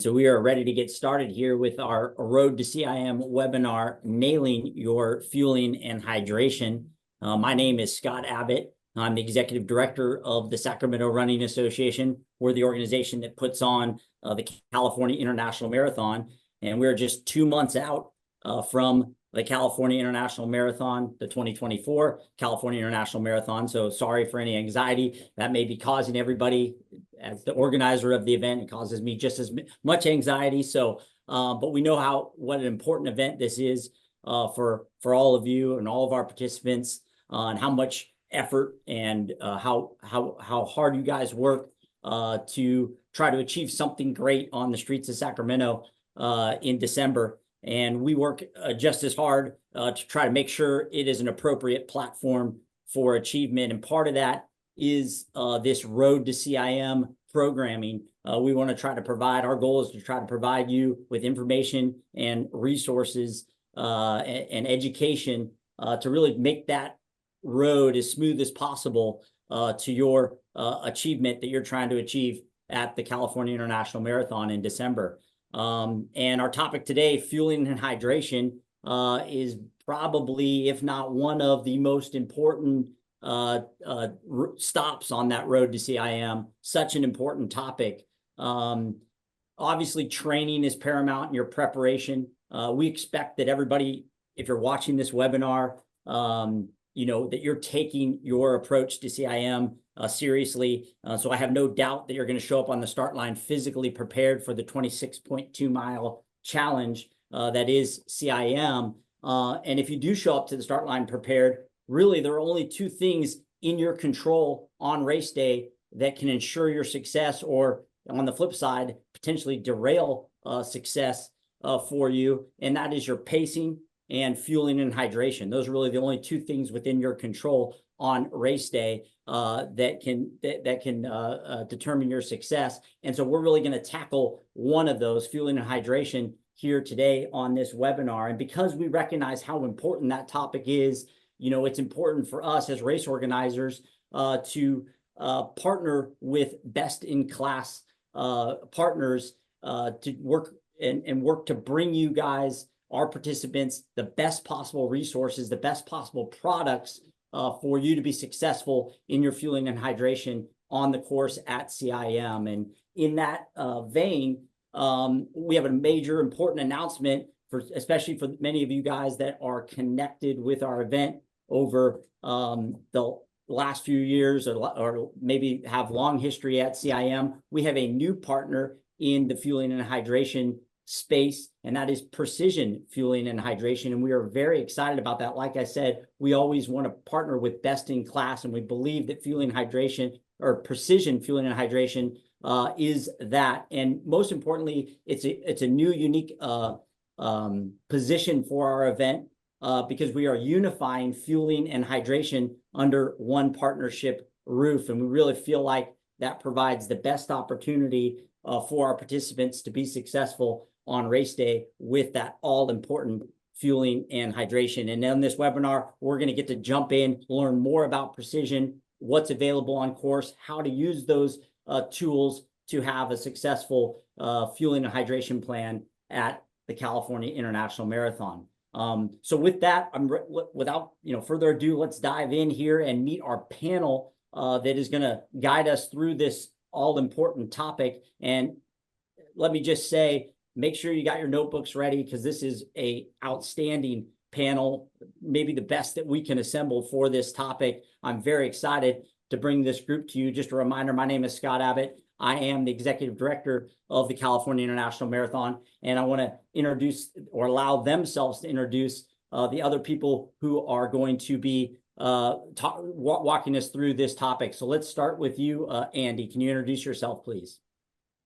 So we are ready to get started here with our Road to CIM webinar, Nailing Your Fueling and Hydration. My name is Scott Abbott. I'm the Executive Director of the Sacramento Running Association. We're the organization that puts on the California International Marathon, and we're just 2 months out from the California International Marathon, the 2024 California International Marathon. So sorry for any anxiety that may be causing everybody. As the organizer of the event, it causes me just as much anxiety. So, but we know what an important event this is for all of you and all of our participants, and how much effort and how hard you guys work to try to achieve something great on the streets of Sacramento in December. And we work just as hard to try to make sure it is an appropriate platform for achievement. And part of that is this Road to CIM programming. We want to try to provide, our goal is to try to provide you with information and resources and education to really make that road as smooth as possible to your achievement that you're trying to achieve at the California International Marathon in December. And our topic today, fueling and hydration, is probably, if not one of the most important stops on that road to CIM. Such an important topic. Obviously, training is paramount in your preparation. We expect that everybody, if you're watching this webinar, you know, that you're taking your approach to CIM seriously. So I have no doubt that you're going to show up on the start line physically prepared for the 26.2 mile challenge that is CIM. And if you do show up to the start line prepared, really there are only two things in your control on race day that can ensure your success, or on the flip side, potentially derail success for you. And that is your pacing and fueling and hydration. Those are really the only two things within your control on race day that can determine your success. And so we're really going to tackle one of those, fueling and hydration, here today on this webinar. And because we recognize how important that topic is, you know, it's important for us as race organizers to partner with best-in-class partners to work and work to bring you guys, our participants, the best possible resources, the best possible products for you to be successful in your fueling and hydration on the course at CIM. And in that vein, we have a major important announcement, especially for many of you guys that are connected with our event over the last few years, or maybe have long history at CIM. We have a new partner in the fueling and hydration space, and that is Precision Fueling and Hydration. And we are very excited about that. Like I said, we always want to partner with best in class, and we believe that fueling hydration, or precision fueling and hydration, is that. And most importantly, it's a new unique position for our event because we are unifying fueling and hydration under one partnership roof. And we really feel like that provides the best opportunity for our participants to be successful on race day with that all-important fueling and hydration. And on this webinar, we're going to get to jump in, learn more about Precision, what's available on course, how to use those tools to have a successful fueling and hydration plan at the California International Marathon. So with that, without further ado, let's dive in here and meet our panel that is going to guide us through this all-important topic. And let me just say, make sure you got your notebooks ready, because this is an outstanding panel, maybe the best that we can assemble for this topic. I'm very excited to bring this group to you. Just a reminder, my name is Scott Abbott. I am the Executive Director of the California International Marathon, and I want to introduce, or allow themselves to introduce, the other people who are going to be walking us through this topic. So let's start with you, Andy. Can you introduce yourself, please?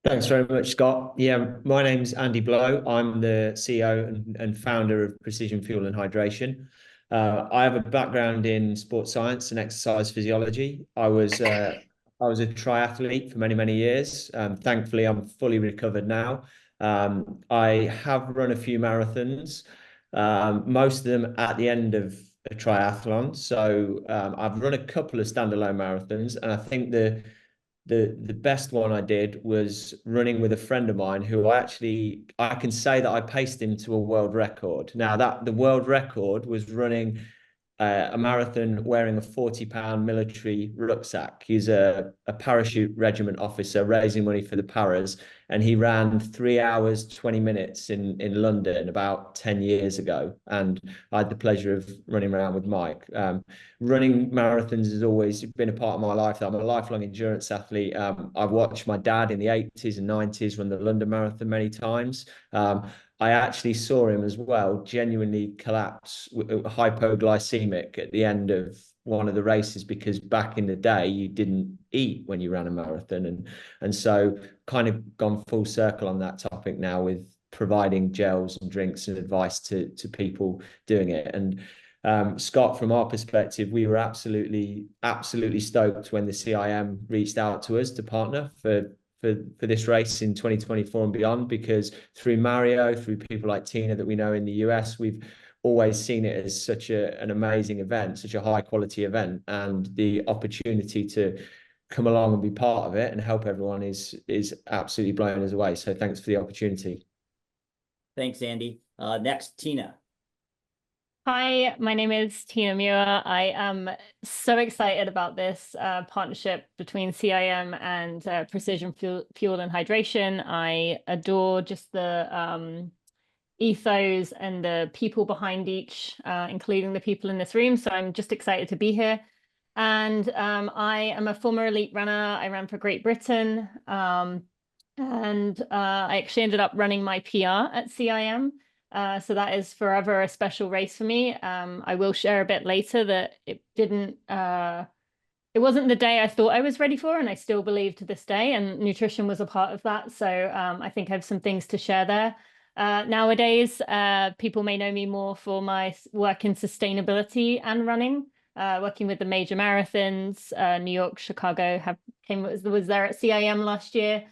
Thanks very much, Scott. Yeah, my name's Andy Blow. I'm the CEO and founder of Precision Fuel and Hydration. I have a background in sports science and exercise physiology. I was a triathlete for many, many years. Thankfully, I'm fully recovered now. I have run a few marathons, most of them at the end of a triathlon. So I've run a couple of standalone marathons, and I think the the best one I did was running with a friend of mine who I can say that I paced him to a world record. Now that the world record was running a marathon wearing a 40-pound military rucksack. He's a parachute regiment officer raising money for the paras, and he ran 3 hours, 20 minutes in London about 10 years ago. And I had the pleasure of running around with Mike. Running marathons has always been a part of my life. I'm a lifelong endurance athlete. I've watched my dad in the 80s and 90s run the London Marathon many times. I actually saw him as well genuinely collapse hypoglycemic at the end of one of the races, because back in the day you didn't eat when you ran a marathon, and so kind of gone full circle on that topic now with providing gels and drinks and advice to people doing it. And Scott, from our perspective, we were absolutely stoked when the CIM reached out to us to partner for this race in 2024 and beyond, because through Mario, through people like Tina that we know in the US, we've always seen it as such an amazing event, such a high quality event, and the opportunity to come along and be part of it and help everyone is absolutely blowing us away. So thanks for the opportunity. Thanks, Andy. Next, Tina. Hi, my name is Tina Muir. I am so excited about this partnership between CIM and Precision Fuel and Hydration. I adore just the ethos and the people behind each, including the people in this room. So I'm just excited to be here. And I am a former elite runner. I ran for Great Britain. And I actually ended up running my PR at CIM. So that is forever a special race for me. I will share a bit later that it wasn't the day I thought I was ready for, and I still believe to this day, and nutrition was a part of that. So I think I have some things to share there. Nowadays, people may know me more for my work in sustainability and running, working with the major marathons. New York, Chicago was there at CIM last year.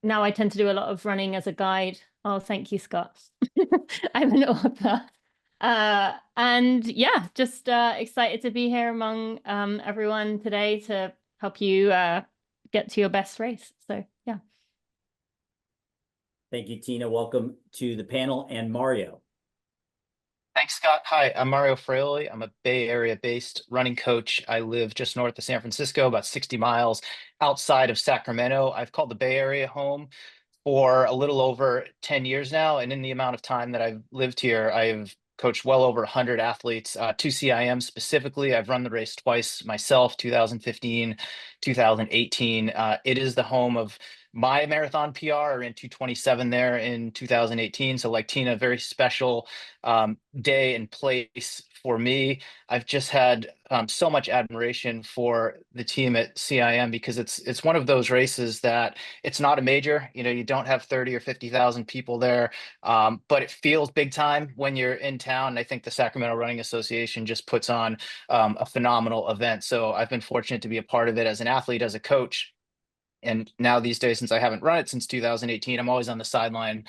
Now I tend to do a lot of running as a guide. Oh, thank you, Scott. I'm an author. And yeah, just excited to be here among everyone today to help you get to your best race. So yeah. Thank you, Tina. Welcome to the panel. And Mario. Thanks, Scott. Hi, I'm Mario Fraioli. I'm a Bay Area-based running coach. I live just north of San Francisco, about 60 miles outside of Sacramento. I've called the Bay Area home for a little over 10 years now. And in the amount of time that I've lived here, I've coached well over 100 athletes, to CIM specifically. I've run the race twice myself, 2015, 2018. It is the home of my marathon PR. I ran 2:27 there in 2018. So like Tina, very special day and place for me. I've just had so much admiration for the team at CIM, because it's one of those races that it's not a major. You don't have 30 or 50,000 people there, but it feels big time when you're in town. And I think the Sacramento Running Association just puts on a phenomenal event. So I've been fortunate to be a part of it as an athlete, as a coach. And now these days, since I haven't run it since 2018, I'm always on the sideline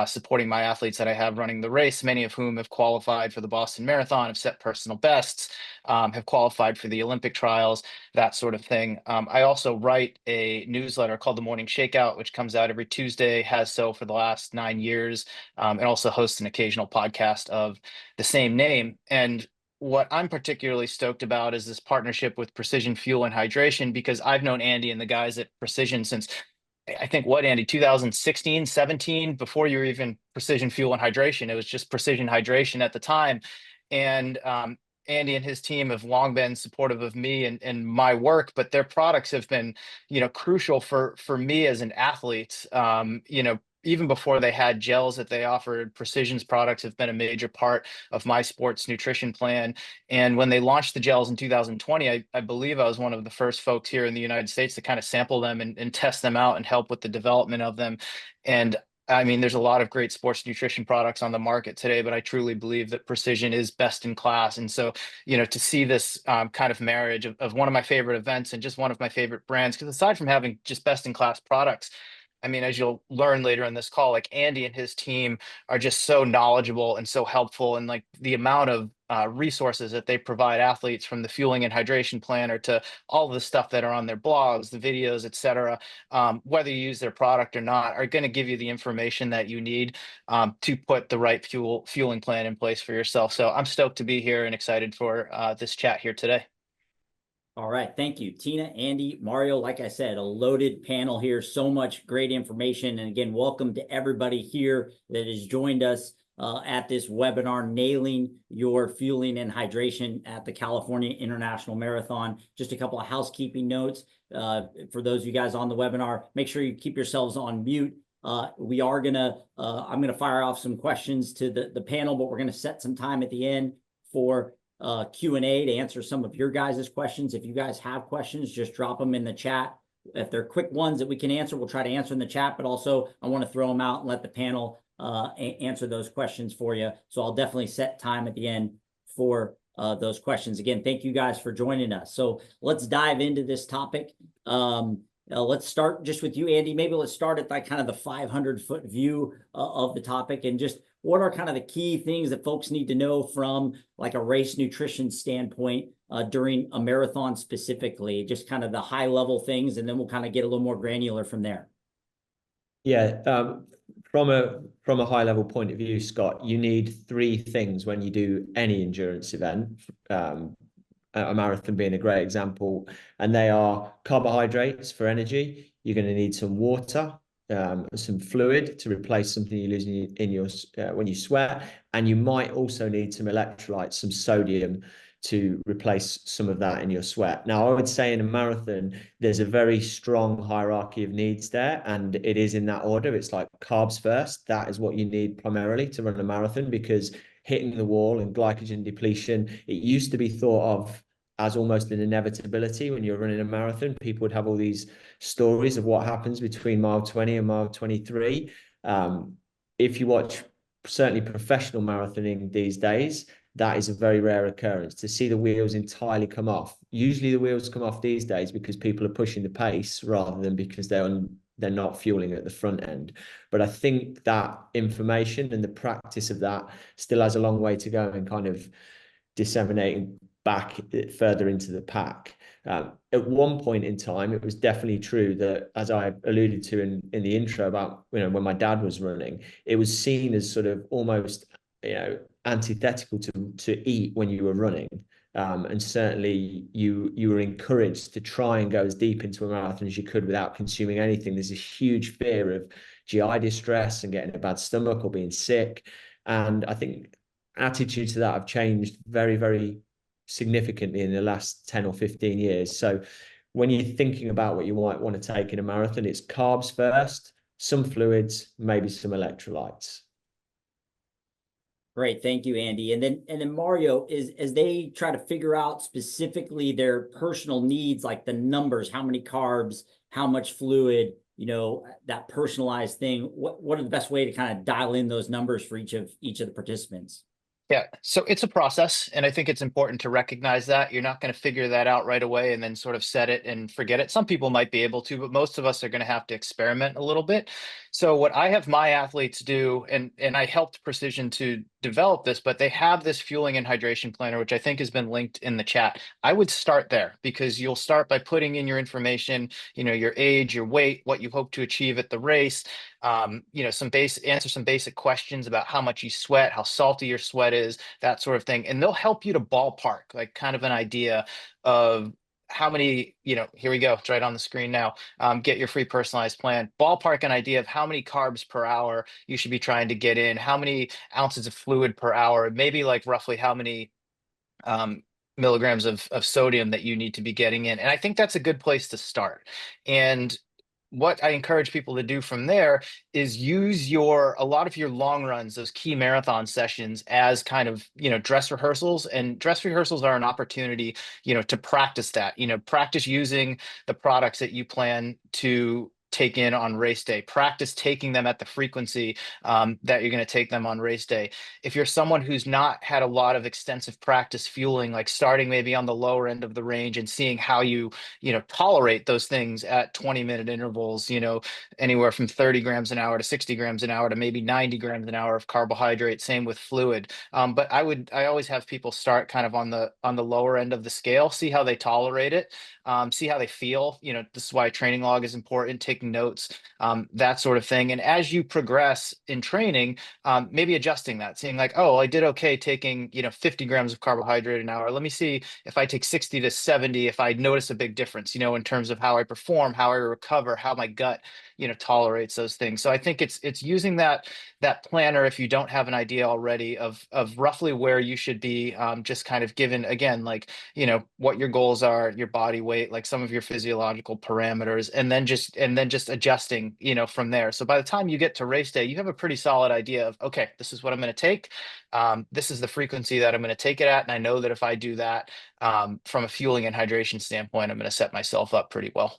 supporting my athletes that I have running the race, many of whom have qualified for the Boston Marathon, have set personal bests, have qualified for the Olympic trials, that sort of thing. I also write a newsletter called The Morning Shakeout, which comes out every Tuesday, has so for the last 9 years, and also hosts an occasional podcast of the same name. And what I'm particularly stoked about is this partnership with Precision Fuel and Hydration, because I've known Andy and the guys at Precision since, I think, Andy, 2016, 17, before you were even Precision Fuel and Hydration. It was just Precision Hydration at the time. And Andy and his team have long been supportive of me and my work, but their products have been, crucial for me as an athlete. Even before they had gels that they offered, Precision's products have been a major part of my sports nutrition plan. And when they launched the gels in 2020, I believe I was one of the first folks here in the United States to kind of sample them and test them out and help with the development of them. And I mean, there's a lot of great sports nutrition products on the market today, but I truly believe that Precision is best in class. And so, to see this kind of marriage of one of my favorite events and just one of my favorite brands, because aside from having just best in class products, I mean, as you'll learn later in this call, like Andy and his team are just so knowledgeable and so helpful. And like the amount of resources that they provide athletes, from the fueling and hydration planner to all of the stuff that are on their blogs, the videos, etc. Whether you use their product or not, are going to give you the information that you need to put the right fueling plan in place for yourself. So I'm stoked to be here and excited for this chat here today. All right. Thank you, Tina, Andy, Mario. Like I said, a loaded panel here. So much great information. And again, welcome to everybody here that has joined us at this webinar, Nailing Your Fueling and Hydration at the California International Marathon. Just a couple of housekeeping notes for those of you guys on the webinar. Make sure you keep yourselves on mute. We are gonna, I'm gonna fire off some questions to the panel, but we're gonna set some time at the end for Q&A to answer some of your guys' questions. If you guys have questions, just drop them in the chat. If they're quick ones that we can answer, we'll try to answer in the chat, but also I want to throw them out and let the panel answer those questions for you. So I'll definitely set time at the end for those questions. Again, thank you guys for joining us. So let's dive into this topic. Let's start just with you, Andy. Maybe let's start at like kind of the 500-foot view of the topic, and just what are kind of the key things that folks need to know from like a race nutrition standpoint during a marathon specifically, just kind of the high level things, and then we'll kind of get a little more granular from there. Yeah, from a high level point of view, Scott, you need three things when you do any endurance event. A marathon being a great example, and they are carbohydrates for energy. You're going to need some water, some fluid to replace something you lose in your when you sweat, and you might also need some electrolytes, some sodium, to replace some of that in your sweat. Now, I would say in a marathon, there's a very strong hierarchy of needs there, and it is in that order. It's like carbs first. That is what you need primarily to run a marathon, because hitting the wall and glycogen depletion, it used to be thought of as almost an inevitability when you're running a marathon. People would have all these stories of what happens between mile 20 and mile 23. If you watch certainly professional marathoning these days, that is a very rare occurrence to see the wheels entirely come off. Usually the wheels come off these days because people are pushing the pace rather than because they're not fueling at the front end. But I think that information and the practice of that still has a long way to go in kind of disseminating back further into the pack. At one point in time, it was definitely true that, as I alluded to in the intro about, when my dad was running, it was seen as sort of almost, antithetical to eat when you were running. And certainly you were encouraged to try and go as deep into a marathon as you could without consuming anything. There's a huge fear of GI distress and getting a bad stomach or being sick. And I think attitudes to that have changed very, very significantly in the last 10 or 15 years. So when you're thinking about what you might want to take in a marathon, it's carbs first, some fluids, maybe some electrolytes. Great, thank you, Andy. And then Mario, as they try to figure out specifically their personal needs, like the numbers, how many carbs, how much fluid, that personalized thing, what are the best way to kind of dial in those numbers for each of the participants? Yeah, so it's a process, and I think it's important to recognize that you're not going to figure that out right away and then sort of set it and forget it. Some people might be able to, but most of us are going to have to experiment a little bit. So what I have my athletes do, and I helped Precision to develop this, but they have this fueling and hydration planner, which I think has been linked in the chat. I would start there, because you'll start by putting in your information, your age, your weight, what you hope to achieve at the race, answer some basic questions about how much you sweat, how salty your sweat is, that sort of thing. And they'll help you to ballpark, like kind of an idea of how many, here we go, it's right on the screen now. Get your free personalized plan. Ballpark an idea of how many carbs per hour you should be trying to get in, how many ounces of fluid per hour, maybe like roughly how many milligrams of sodium that you need to be getting in. And I think that's a good place to start. And what I encourage people to do from there is use a lot of your long runs, those key marathon sessions, as kind of, dress rehearsals. And dress rehearsals are an opportunity, to practice that, practice using the products that you plan to take in on race day. Practice taking them at the frequency that you're going to take them on race day. If you're someone who's not had a lot of extensive practice fueling, like starting maybe on the lower end of the range and seeing how you tolerate those things at 20-minute intervals, anywhere from 30 grams an hour to 60 grams an hour to maybe 90 grams an hour of carbohydrate, same with fluid. But I always have people start kind of on the lower end of the scale, see how they tolerate it, see how they feel. This is why a training log is important, taking notes, that sort of thing. And as you progress in training, maybe adjusting that, saying like, oh, I did okay taking 50 grams of carbohydrate an hour. Let me see if I take 60 to 70, if I notice a big difference, in terms of how I perform, how I recover, how my gut tolerates those things. So I think it's using that planner, if you don't have an idea already of roughly where you should be, just kind of given, again, like what your goals are, your body weight, like some of your physiological parameters, and then just adjusting from there. So by the time you get to race day, you have a pretty solid idea of, okay, this is what I'm going to take, this is the frequency that I'm going to take it at, and I know that if I do that, from a fueling and hydration standpoint, I'm going to set myself up pretty well.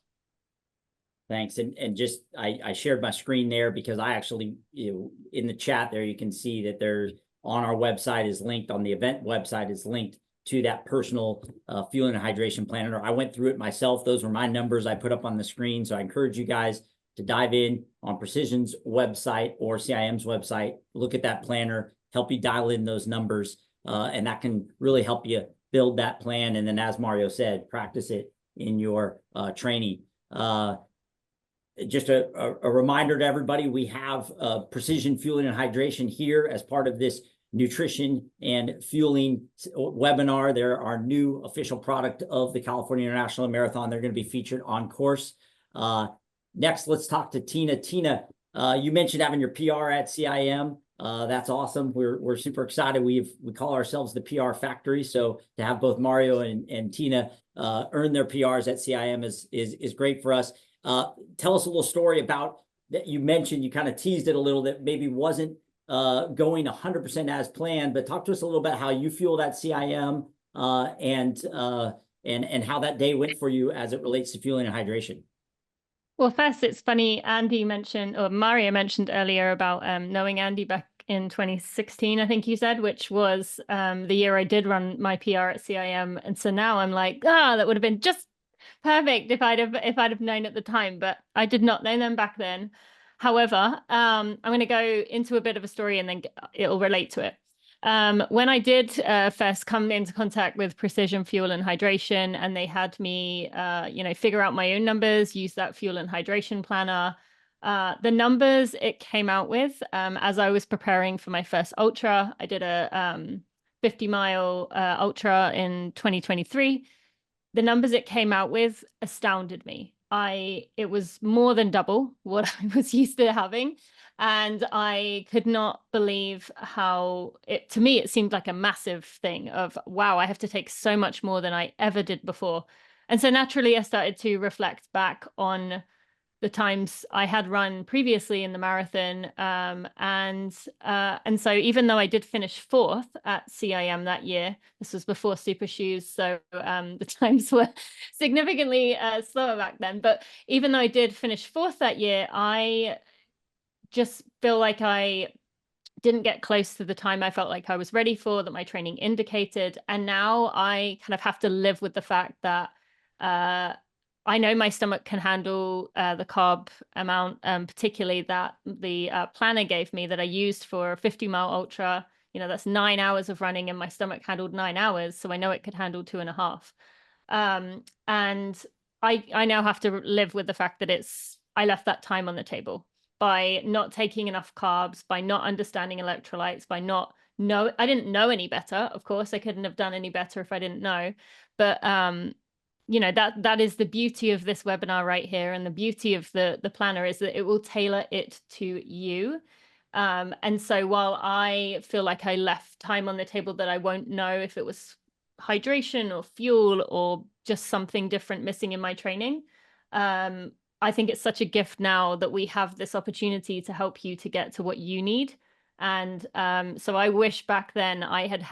Thanks. And just, I shared my screen there because I actually, in the chat there, you can see that there's on our website is linked, on the event website is linked to that personal fueling and hydration planner. I went through it myself. Those were my numbers I put up on the screen. So I encourage you guys to dive in on Precision's website or CIM's website, look at that planner, help you dial in those numbers. And that can really help you build that plan. And then, as Mario said, practice it in your training. Just a reminder to everybody, we have Precision Fueling and Hydration here as part of this nutrition and fueling webinar. They're our new official product of the California International Marathon. They're going to be featured on course. Next, let's talk to Tina. Tina, you mentioned having your PR at CIM. That's awesome. We're super excited. We call ourselves the PR factory. So to have both Mario and Tina earn their PRs at CIM is great for us. Tell us a little story about that. You mentioned, you kind of teased it a little, that maybe wasn't going 100% as planned, but talk to us a little bit how you fueled at CIM and how that day went for you as it relates to fueling and hydration. Well, first, it's funny, Mario mentioned earlier about knowing Andy back in 2016, I think you said, which was the year I did run my PR at CIM. And so now I'm like, that would have been just perfect if I'd have known at the time, but I did not know them back then. However, I'm going to go into a bit of a story and then it'll relate to it. When I did first come into contact with Precision Fuel and Hydration, and they had me, figure out my own numbers, use that fuel and hydration planner, the numbers it came out with, as I was preparing for my first ultra, I did a 50-mile ultra in 2023. The numbers it came out with astounded me. It was more than double what I was used to having. And I could not believe how to me, it seemed like a massive thing of, wow, I have to take so much more than I ever did before. And so naturally I started to reflect back on the times I had run previously in the marathon. And so even though I did finish 4th at CIM that year, this was before super shoes, so the times were significantly slower back then. But even though I did finish 4th that year, I just feel like I didn't get close to the time I felt like I was ready for, that my training indicated. And now I kind of have to live with the fact that I know my stomach can handle the carb amount, particularly that the planner gave me that I used for a 50-mile ultra. That's 9 hours of running and my stomach handled 9 hours. So I know it could handle 2.5. And I now have to live with the fact that I left that time on the table by not taking enough carbs, by not understanding electrolytes, I didn't know any better. Of course, I couldn't have done any better if I didn't know. But that is the beauty of this webinar right here, and the beauty of the planner is that it will tailor it to you. And so while I feel like I left time on the table that I won't know if it was hydration or fuel or just something different missing in my training, I think it's such a gift now that we have this opportunity to help you to get to what you need. And so I wish back then I had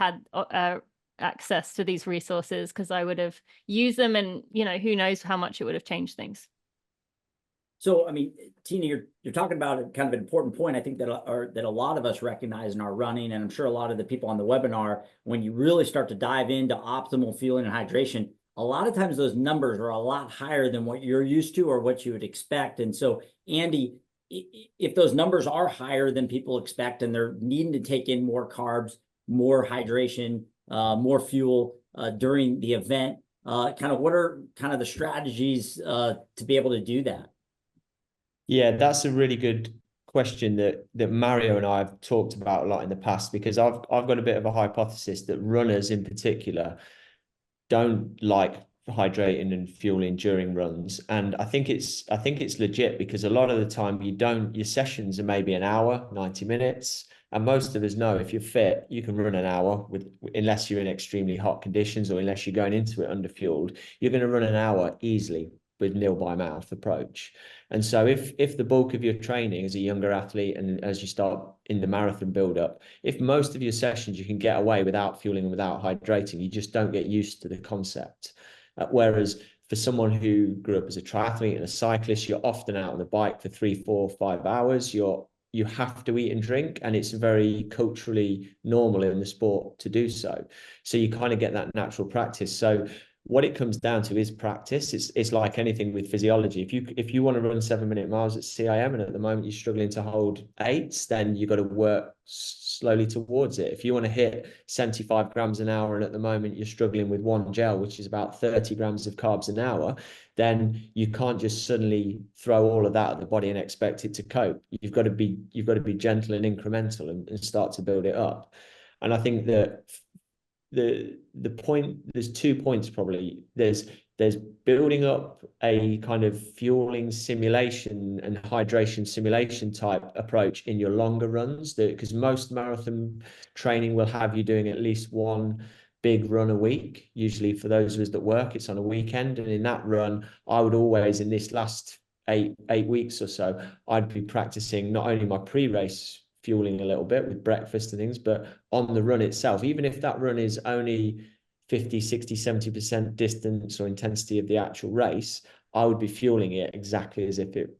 access to these resources, because I would have used them, and who knows how much it would have changed things. So, I mean, Tina, you're talking about a kind of an important point. I think that that a lot of us recognize in our running, and I'm sure a lot of the people on the webinar, when you really start to dive into optimal fueling and hydration, a lot of times those numbers are a lot higher than what you're used to or what you would expect. And so, Andy, if those numbers are higher than people expect and they're needing to take in more carbs, more hydration, more fuel during the event, kind of what are kind of the strategies to be able to do that? Yeah, that's a really good question that Mario and I have talked about a lot in the past, because I've got a bit of a hypothesis that runners in particular don't like hydrating and fueling during runs. And I think it's legit, because a lot of the time your sessions are maybe an hour, 90 minutes. And most of us know if you're fit, you can run an hour unless you're in extremely hot conditions or unless you're going into it under fueled, you're going to run an hour easily with nil by mouth approach. And so if the bulk of your training as a younger athlete and as you start in the marathon build up, if most of your sessions you can get away without fueling and without hydrating, you just don't get used to the concept. Whereas for someone who grew up as a triathlete and a cyclist, you're often out on the bike for 3, 4, 5 hours. You have to eat and drink, and it's very culturally normal in the sport to do so. So you kind of get that natural practice. So what it comes down to is practice. It's like anything with physiology. If you want to run 7-minute miles at CIM and at the moment you're struggling to hold 8s, then you've got to work slowly towards it. If you want to hit 75 grams an hour and at the moment you're struggling with one gel, which is about 30 grams of carbs an hour, then you can't just suddenly throw all of that at the body and expect it to cope. You've got to be gentle and incremental and start to build it up. And I think that the point, there's 2 points probably. There's building up a kind of fueling simulation and hydration simulation type approach in your longer runs, because most marathon training will have you doing at least one big run a week. Usually for those of us that work, it's on a weekend, and in that run I would always, in this last eight weeks or so, I'd be practicing not only my pre-race fueling a little bit with breakfast and things, but on the run itself, even if that run is only 50, 60, 70% distance or intensity of the actual race, I would be fueling it exactly as if it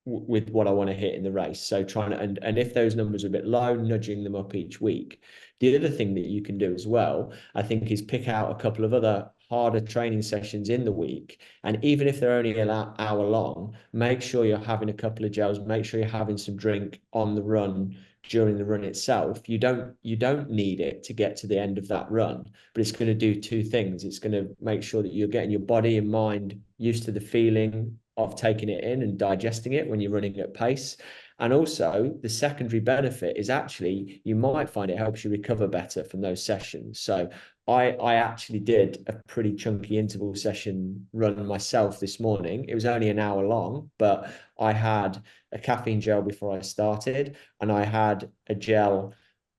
with what I want to hit in the race. So trying to, and if those numbers are a bit low, nudging them up each week. The other thing that you can do as well, I think, is pick out a couple of other harder training sessions in the week. And even if they're only an hour long, make sure you're having a couple of gels, make sure you're having some drink on the run during the run itself. You don't need it to get to the end of that run, but it's going to do 2 things. It's going to make sure that you're getting your body and mind used to the feeling of taking it in and digesting it when you're running at pace. And also the secondary benefit is actually you might find it helps you recover better from those sessions. So I actually did a pretty chunky interval session run myself this morning. It was only an hour long, but I had a caffeine gel before I started, and I had a gel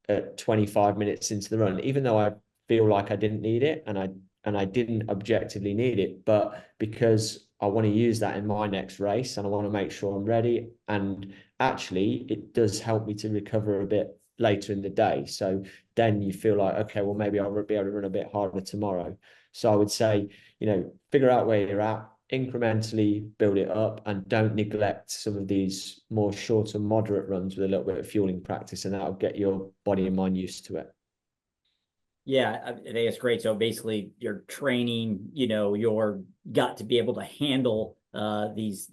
at 25 minutes into the run, even though I feel like I didn't need it, and I didn't objectively need it, but because I want to use that in my next race and I want to make sure I'm ready. And actually it does help me to recover a bit later in the day. So then you feel like, okay, well, maybe I'll be able to run a bit harder tomorrow. So I would say, figure out where you're at, incrementally build it up, and don't neglect some of these more short and moderate runs with a little bit of fueling practice, and that'll get your body and mind used to it. Yeah, I think it's great. So basically you're training, your gut to be able to handle this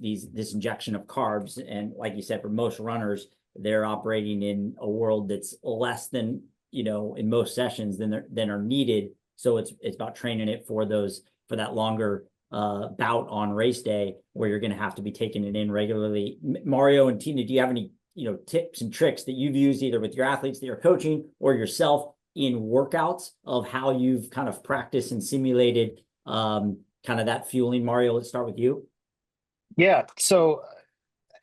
injection of carbs. And like you said, for most runners, they're operating in a world that's less than, in most sessions than are needed. So it's about training it for that longer bout on race day where you're going to have to be taking it in regularly. Mario and Tina, do you have any, tips and tricks that you've used either with your athletes that you're coaching or yourself in workouts of how you've kind of practiced and simulated kind of that fueling? Mario, let's start with you. Yeah, so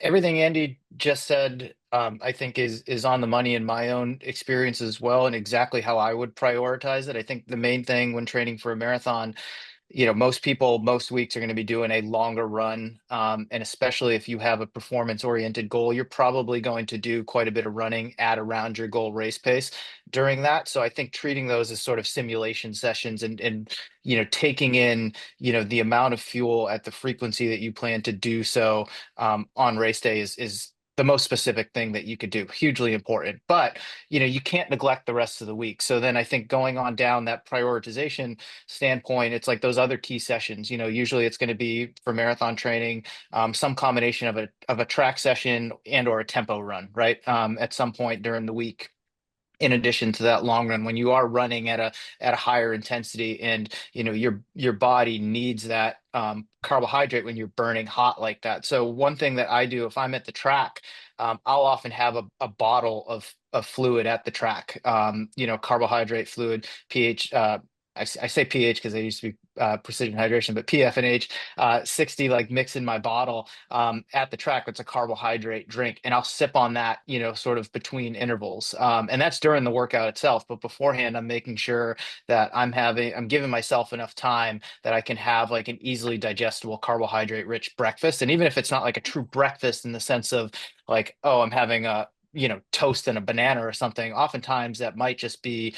everything Andy just said, I think is on the money in my own experience as well, and exactly how I would prioritize it. I think the main thing when training for a marathon most people, most weeks are going to be doing a longer run. And especially if you have a performance oriented goal, you're probably going to do quite a bit of running at around your goal race pace during that. So I think treating those as sort of simulation sessions and taking in, the amount of fuel at the frequency that you plan to do so on race day is the most specific thing that you could do. Hugely important, but you can't neglect the rest of the week. So then I think going on down that prioritization standpoint, it's like those other key sessions. Usually it's going to be for marathon training, some combination of a track session and or a tempo run, right? At some point during the week, in addition to that long run, when you are running at a higher intensity, and your body needs that carbohydrate when you're burning hot like that. So one thing that I do if I'm at the track, I'll often have a bottle of fluid at the track, carbohydrate fluid, pH. I say pH because they used to be precision hydration, but PF&H 60, like mix in my bottle at the track. It's a carbohydrate drink, and I'll sip on that, sort of between intervals. And that's during the workout itself. But beforehand, I'm making sure that I'm giving myself enough time that I can have like an easily digestible carbohydrate rich breakfast. And even if it's not like a true breakfast in the sense of like, oh, I'm having a toast and a banana or something, oftentimes that might just be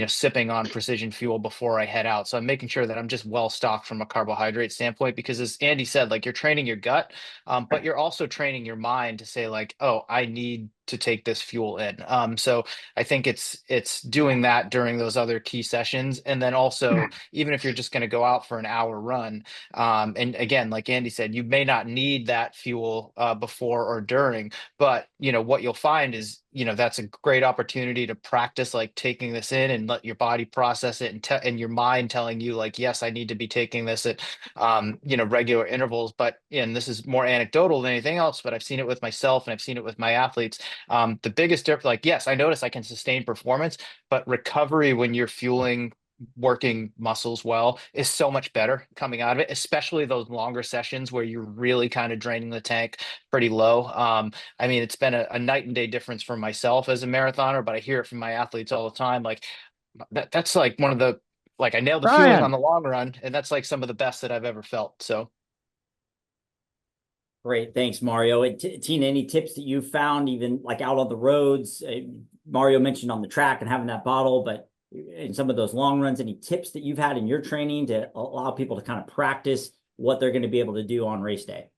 sipping on precision fuel before I head out. So I'm making sure that I'm just well stocked from a carbohydrate standpoint, because as Andy said, like, you're training your gut, but you're also training your mind to say like, oh, I need to take this fuel in. So I think it's doing that during those other key sessions. And then also, even if you're just going to go out for an hour run, and again, like Andy said, you may not need that fuel before or during, but what you'll find is, that's a great opportunity to practice like taking this in and let your body process it, and your mind telling you like, yes, I need to be taking this at regular intervals. But and this is more anecdotal than anything else, but I've seen it with myself and I've seen it with my athletes. The biggest difference, like, yes, I notice I can sustain performance, but recovery when you're fueling working muscles well is so much better coming out of it, especially those longer sessions where you're really kind of draining the tank pretty low. I mean, it's been a night and day difference for myself as a marathoner, but I hear it from my athletes all the time. Like that's like one of the, like, I nailed the fueling on the long run, and that's like some of the best that I've ever felt. So Great. Thanks, Mario. And Tina, any tips that you found even like out on the roads? Mario mentioned on the track and having that bottle, but in some of those long runs, any tips that you've had in your training to allow people to kind of practice what they're going to be able to do on race day?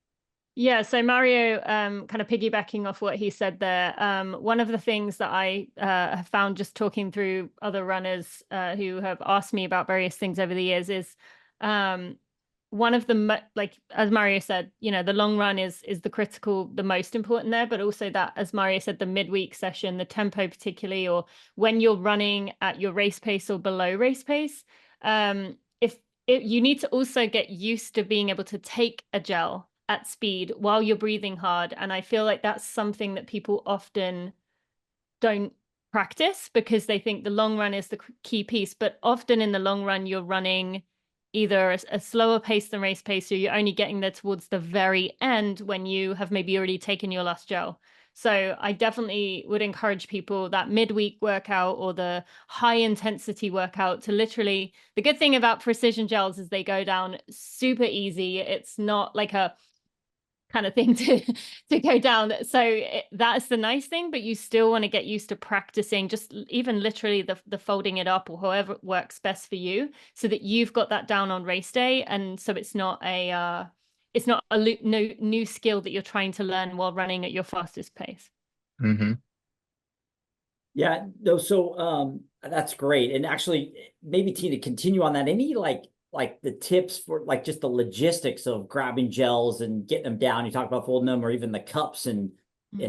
Yeah, so Mario, kind of piggybacking off what he said there, one of the things that I have found just talking through other runners who have asked me about various things over the years is one of the, like, as Mario said, the long run is the most important there, but also that, as Mario said, the midweek session, the tempo particularly, or when you're running at your race pace or below race pace, you need to also get used to being able to take a gel at speed while you're breathing hard. And I feel like that's something that people often don't practice because they think the long run is the key piece, but often in the long run, you're running either a slower pace than race pace, or you're only getting there towards the very end when you have maybe already taken your last gel. So I definitely would encourage people that midweek workout or the high intensity workout to literally, the good thing about precision gels is they go down super easy. It's not like a kind of thing to go down. So that's the nice thing, but you still want to get used to practicing just even literally the folding it up or however it works best for you, so that you've got that down on race day. And so it's not a new skill that you're trying to learn while running at your fastest pace. mm-hmm. Yeah, no, so that's great. And actually, maybe Tina, continue on that. Any like the tips for like just the logistics of grabbing gels and getting them down. You talk about folding them, or even the cups and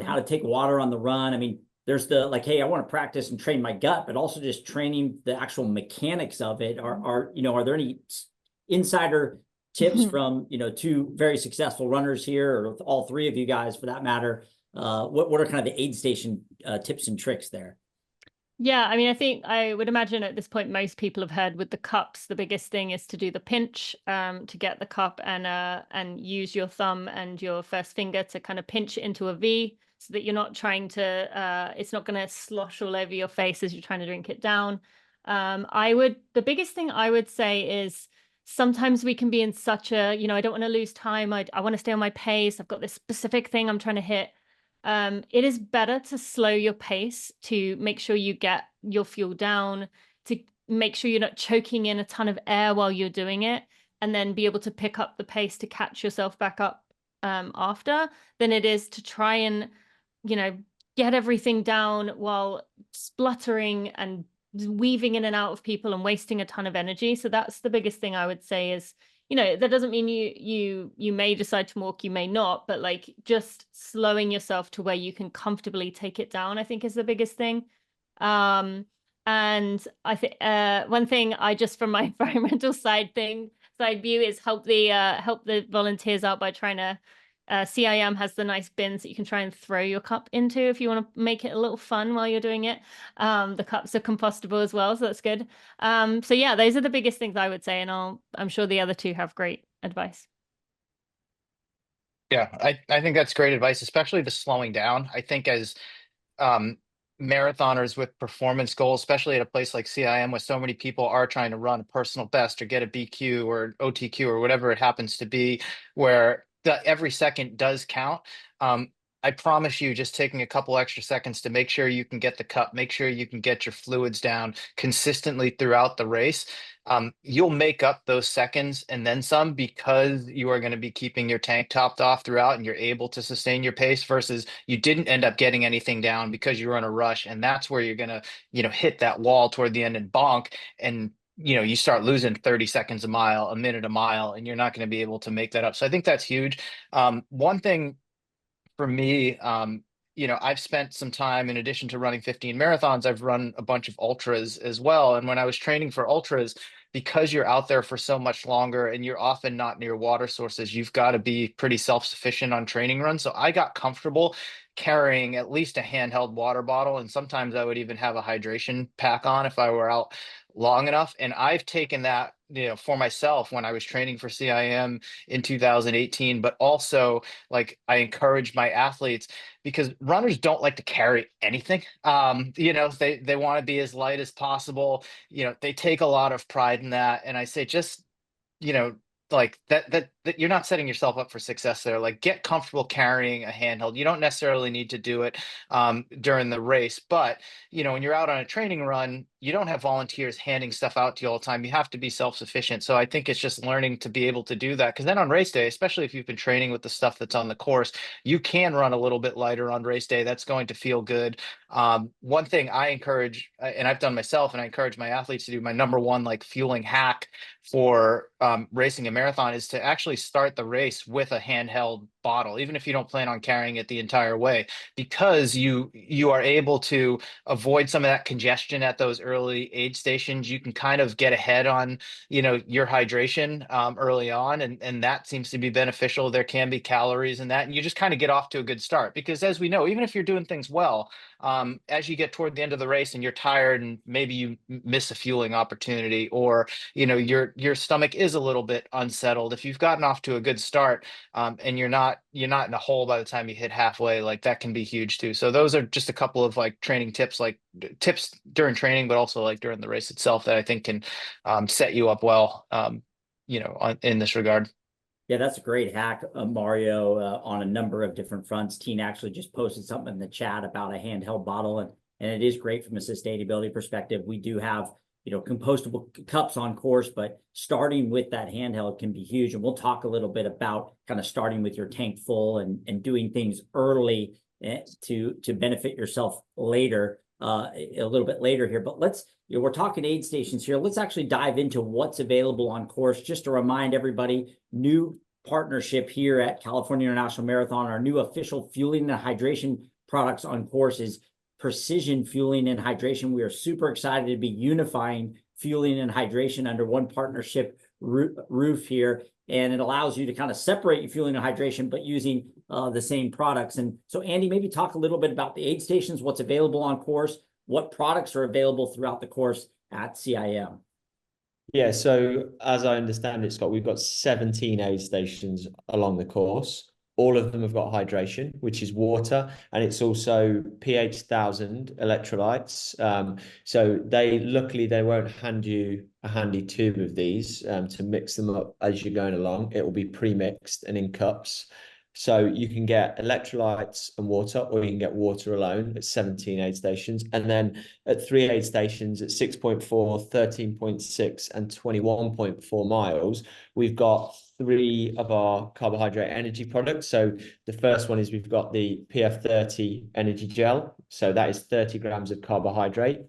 how to take water on the run. I mean, there's the like, hey, I want to practice and train my gut, but also just training the actual mechanics of it. Are there any insider tips from two very successful runners here, or all three of you guys for that matter? What are kind of the aid station tips and tricks there? Yeah, I mean, I think I would imagine at this point, most people have heard with the cups, the biggest thing is to do the pinch, to get the cup and use your thumb and your first finger to kind of pinch it into a V, so that you're not trying to, it's not going to slosh all over your face as you're trying to drink it down. The biggest thing I would say is sometimes we can be in such a, I don't want to lose time. I want to stay on my pace. I've got this specific thing I'm trying to hit. It is better to slow your pace, to make sure you get your fuel down, to make sure you're not choking in a ton of air while you're doing it, and then be able to pick up the pace to catch yourself back up after, than it is to try and, get everything down while spluttering and weaving in and out of people and wasting a ton of energy. So that's the biggest thing I would say is, that doesn't mean you may decide to walk, you may not, but like just slowing yourself to where you can comfortably take it down, I think is the biggest thing. And I think one thing I just, from my environmental side view, is help the volunteers out by trying to CIM has the nice bins that you can try and throw your cup into if you want to make it a little fun while you're doing it. The cups are compostable as well, so that's good. So yeah, those are the biggest things I would say, and I'm sure the other two have great advice. Yeah, I think that's great advice, especially the slowing down. I think as marathoners with performance goals, especially at a place like CIM, where so many people are trying to run a personal best or get a BQ or OTQ or whatever it happens to be, where every second does count. I promise you, just taking a couple extra seconds to make sure you can get the cup, make sure you can get your fluids down consistently throughout the race. You'll make up those seconds and then some, because you are going to be keeping your tank topped off throughout and you're able to sustain your pace, versus you didn't end up getting anything down because you were in a rush. And that's where you're going to, hit that wall toward the end and bonk. And you start losing 30 seconds a mile, a minute a mile, and you're not going to be able to make that up. So I think that's huge. One thing for me, I've spent some time, in addition to running 15 marathons, I've run a bunch of ultras as well. And when I was training for ultras, because you're out there for so much longer and you're often not near water sources, you've got to be pretty self-sufficient on training runs. So I got comfortable carrying at least a handheld water bottle. And sometimes I would even have a hydration pack on if I were out long enough. And I've taken that, for myself when I was training for CIM in 2018, but also like I encourage my athletes, because runners don't like to carry anything. They want to be as light as possible. They take a lot of pride in that. And I say, just, like that you're not setting yourself up for success there. Like, get comfortable carrying a handheld. You don't necessarily need to do it during the race, but when you're out on a training run, you don't have volunteers handing stuff out to you all the time. You have to be self-sufficient. So I think it's just learning to be able to do that, because then on race day, especially if you've been training with the stuff that's on the course, you can run a little bit lighter on race day. That's going to feel good. One thing I encourage, and I've done myself, and I encourage my athletes to do, my number one like fueling hack for racing a marathon, is to actually start the race with a handheld bottle, even if you don't plan on carrying it the entire way, because you are able to avoid some of that congestion at those early aid stations. You can kind of get ahead on your hydration early on, and that seems to be beneficial. There can be calories in that, and you just kind of get off to a good start, because as we know, even if you're doing things well, as you get toward the end of the race and you're tired and maybe you miss a fueling opportunity, or your stomach is a little bit unsettled, if you've gotten off to a good start and you're not in a hole by the time you hit halfway, like that can be huge too. So those are just a couple of like training tips, like tips during training, but also like during the race itself, that I think can set you up well in this regard. Yeah, that's a great hack, Mario, on a number of different fronts. Teen actually just posted something in the chat about a handheld bottle, and it is great from a sustainability perspective. We do have, compostable cups on course, but starting with that handheld can be huge. And we'll talk a little bit about kind of starting with your tank full and doing things early to benefit yourself later, a little bit later here. But we're talking aid stations here. Let's actually dive into what's available on course. Just to remind everybody, new partnership here at California International Marathon, our new official fueling and hydration products on course is Precision Fueling and Hydration. We are super excited to be unifying fueling and hydration under one partnership roof here. And it allows you to kind of separate your fueling and hydration, but using the same products. And so, Andy, maybe talk a little bit about the aid stations, what's available on course, what products are available throughout the course at CIM. Yeah, so as I understand it, Scott, we've got 17 aid stations along the course, all of them have got hydration, which is water, and it's also pH 1000 electrolytes. So luckily they won't hand you a handy tube of these to mix them up as you're going along. It will be pre-mixed and in cups. So you can get electrolytes and water, or you can get water alone at 17 aid stations. And then at 3 aid stations at 6.4, 13.6, and 21.4 miles, we've got 3 of our carbohydrate energy products. So the first one is we've got the PF30 energy gel. So that is 30 grams of carbohydrate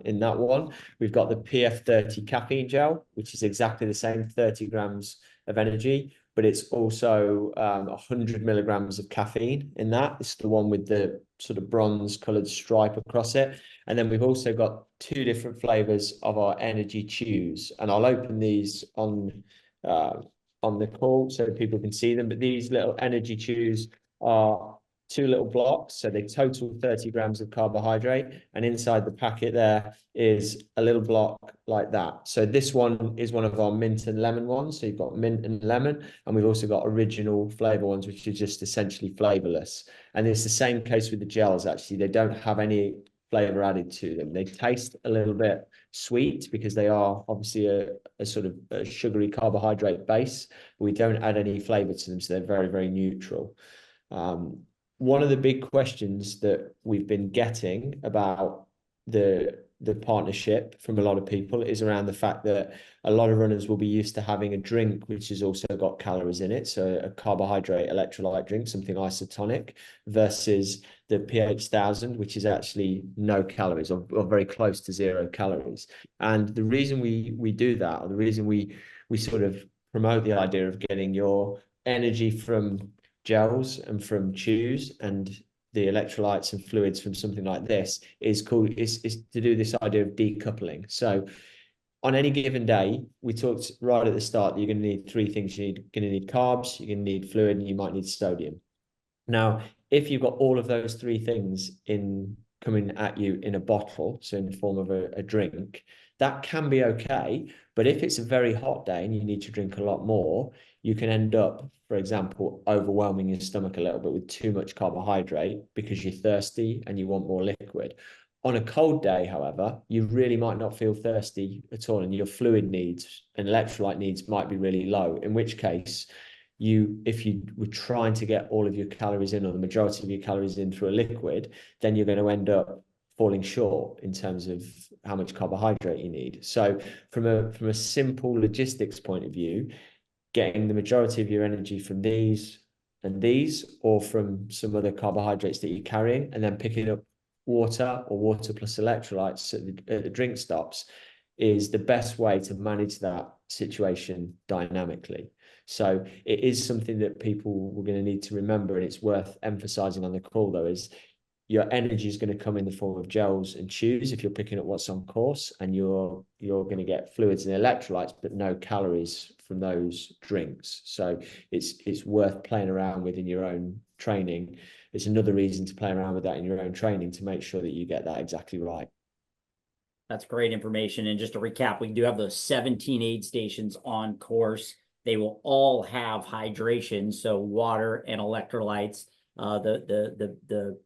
in that one. We've got the PF30 caffeine gel, which is exactly the same, 30 grams of energy, but it's also 100 milligrams of caffeine in that. It's the one with the sort of bronze colored stripe across it. And then we've also got 2 different flavors of our energy chews. And I'll open these on the call so people can see them. But these little energy chews are 2 little blocks. So they total 30 grams of carbohydrate. And inside the packet there is a little block like that. So this one is one of our mint and lemon ones. So you've got mint and lemon. And we've also got original flavor ones, which are just essentially flavorless. And it's the same case with the gels, actually. They don't have any flavor added to them. They taste a little bit sweet because they are obviously a sort of a sugary carbohydrate base. But we don't add any flavor to them. So they're very, very neutral. One of the big questions that we've been getting about the partnership from a lot of people is around the fact that a lot of runners will be used to having a drink which has also got calories in it, so a carbohydrate electrolyte drink, something isotonic, versus the pH 1000, which is actually no calories or very close to 0 calories. And the reason we do that, or the reason we sort of promote the idea of getting your energy from gels and from chews and the electrolytes and fluids from something like this is to do this idea of decoupling. So on any given day, we talked right at the start that you're going to need 3 things. You're going to need carbs, you're going to need fluid, and you might need sodium. Now, if you've got all of those 3 things coming at you in a bottle, so in the form of a drink, that can be okay. But if it's a very hot day and you need to drink a lot more, you can end up, for example, overwhelming your stomach a little bit with too much carbohydrate because you're thirsty and you want more liquid. On a cold day, however, you really might not feel thirsty at all, and your fluid needs and electrolyte needs might be really low, in which case, if you were trying to get all of your calories in, or the majority of your calories in through a liquid, then you're going to end up falling short in terms of how much carbohydrate you need. So from a simple logistics point of view, getting the majority of your energy from these and these, or from some other carbohydrates that you're carrying, and then picking up water or water plus electrolytes at the drink stops, is the best way to manage that situation dynamically. So it is something that people were going to need to remember, and it's worth emphasizing on the call, though, is your energy is going to come in the form of gels and chews if you're picking up what's on course, and you're going to get fluids and electrolytes, but no calories from those drinks. So it's worth playing around with in your own training. It's another reason to play around with that in your own training to make sure that you get that exactly right. That's great information. And just to recap, we do have those 17 aid stations on course. They will all have hydration, so water and electrolytes, the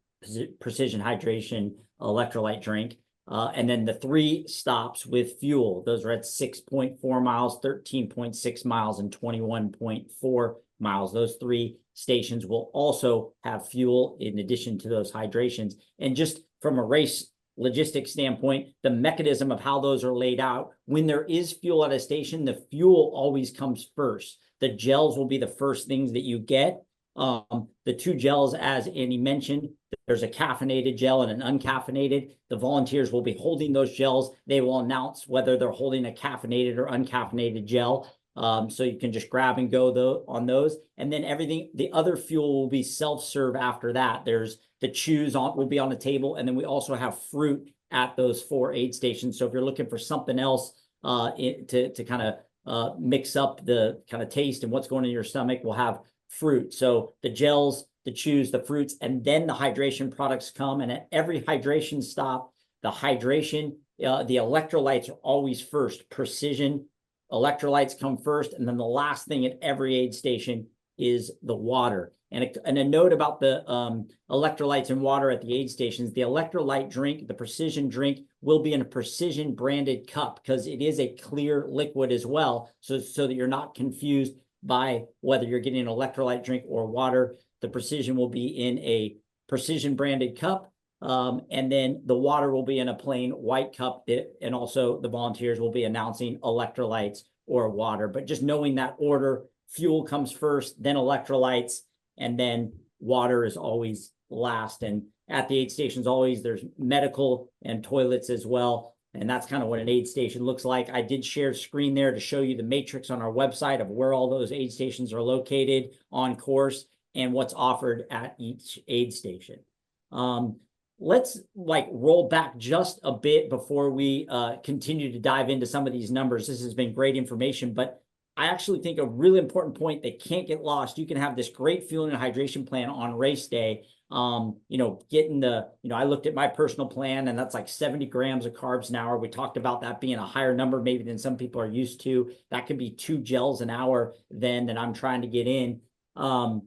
precision hydration electrolyte drink. And then the 3 stops with fuel. Those are at 6.4 miles, 13.6 miles, and 21.4 miles. Those 3 stations will also have fuel in addition to those hydrations. And just from a race logistics standpoint, the mechanism of how those are laid out, when there is fuel at a station, the fuel always comes first. The gels will be the first things that you get. The 2 gels, as Andy mentioned, there's a caffeinated gel and an uncaffeinated. The volunteers will be holding those gels. They will announce whether they're holding a caffeinated or uncaffeinated gel. So you can just grab and go on those. And then the other fuel will be self-serve after that. There's the chews will be on the table. And then we also have fruit at those 4 aid stations. So if you're looking for something else to kind of mix up the kind of taste and what's going in your stomach, we'll have fruit. So the gels, the chews, the fruits, and then the hydration products come. And at every hydration stop, the electrolytes are always first. Precision electrolytes come first. And then the last thing at every aid station is the water. And a note about the electrolytes and water at the aid stations. The electrolyte drink, the precision drink, will be in a precision branded cup because it is a clear liquid as well. So that you're not confused by whether you're getting an electrolyte drink or water. The precision will be in a precision branded cup. And then the water will be in a plain white cup. And also the volunteers will be announcing electrolytes or water. But just knowing that order, fuel comes first, then electrolytes, and then water is always last. And at the aid stations, always there's medical and toilets as well. And that's kind of what an aid station looks like. I did share a screen there to show you the matrix on our website of where all those aid stations are located on course and what's offered at each aid station. Let's roll back just a bit before we continue to dive into some of these numbers. This has been great information, but I actually think a really important point that can't get lost. You can have this great fueling and hydration plan on race day. Getting I looked at my personal plan and that's like 70 grams of carbs an hour. We talked about that being a higher number maybe than some people are used to. That could be 2 gels an hour then that I'm trying to get in. But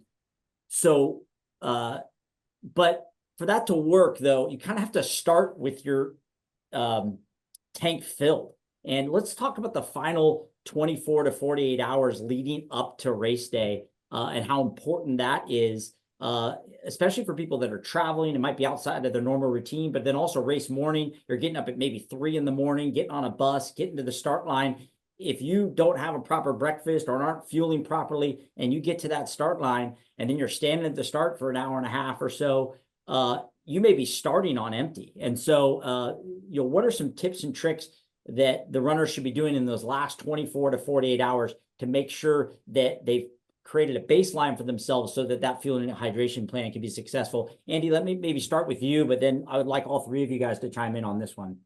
for that to work though, you kind of have to start with your tank filled. And let's talk about the final 24 to 48 hours leading up to race day and how important that is, especially for people that are traveling. It might be outside of their normal routine, but then also race morning, you're getting up at maybe 3 in the morning, getting on a bus, getting to the start line. If you don't have a proper breakfast or aren't fueling properly and you get to that start line and then you're standing at the start for an hour and a half or so, you may be starting on empty. And so, what are some tips and tricks that the runners should be doing in those last 24 to 48 hours to make sure that they've created a baseline for themselves so that fueling and hydration plan can be successful? Andy, let me maybe start with you, but then I would like all three of you guys to chime in on this one.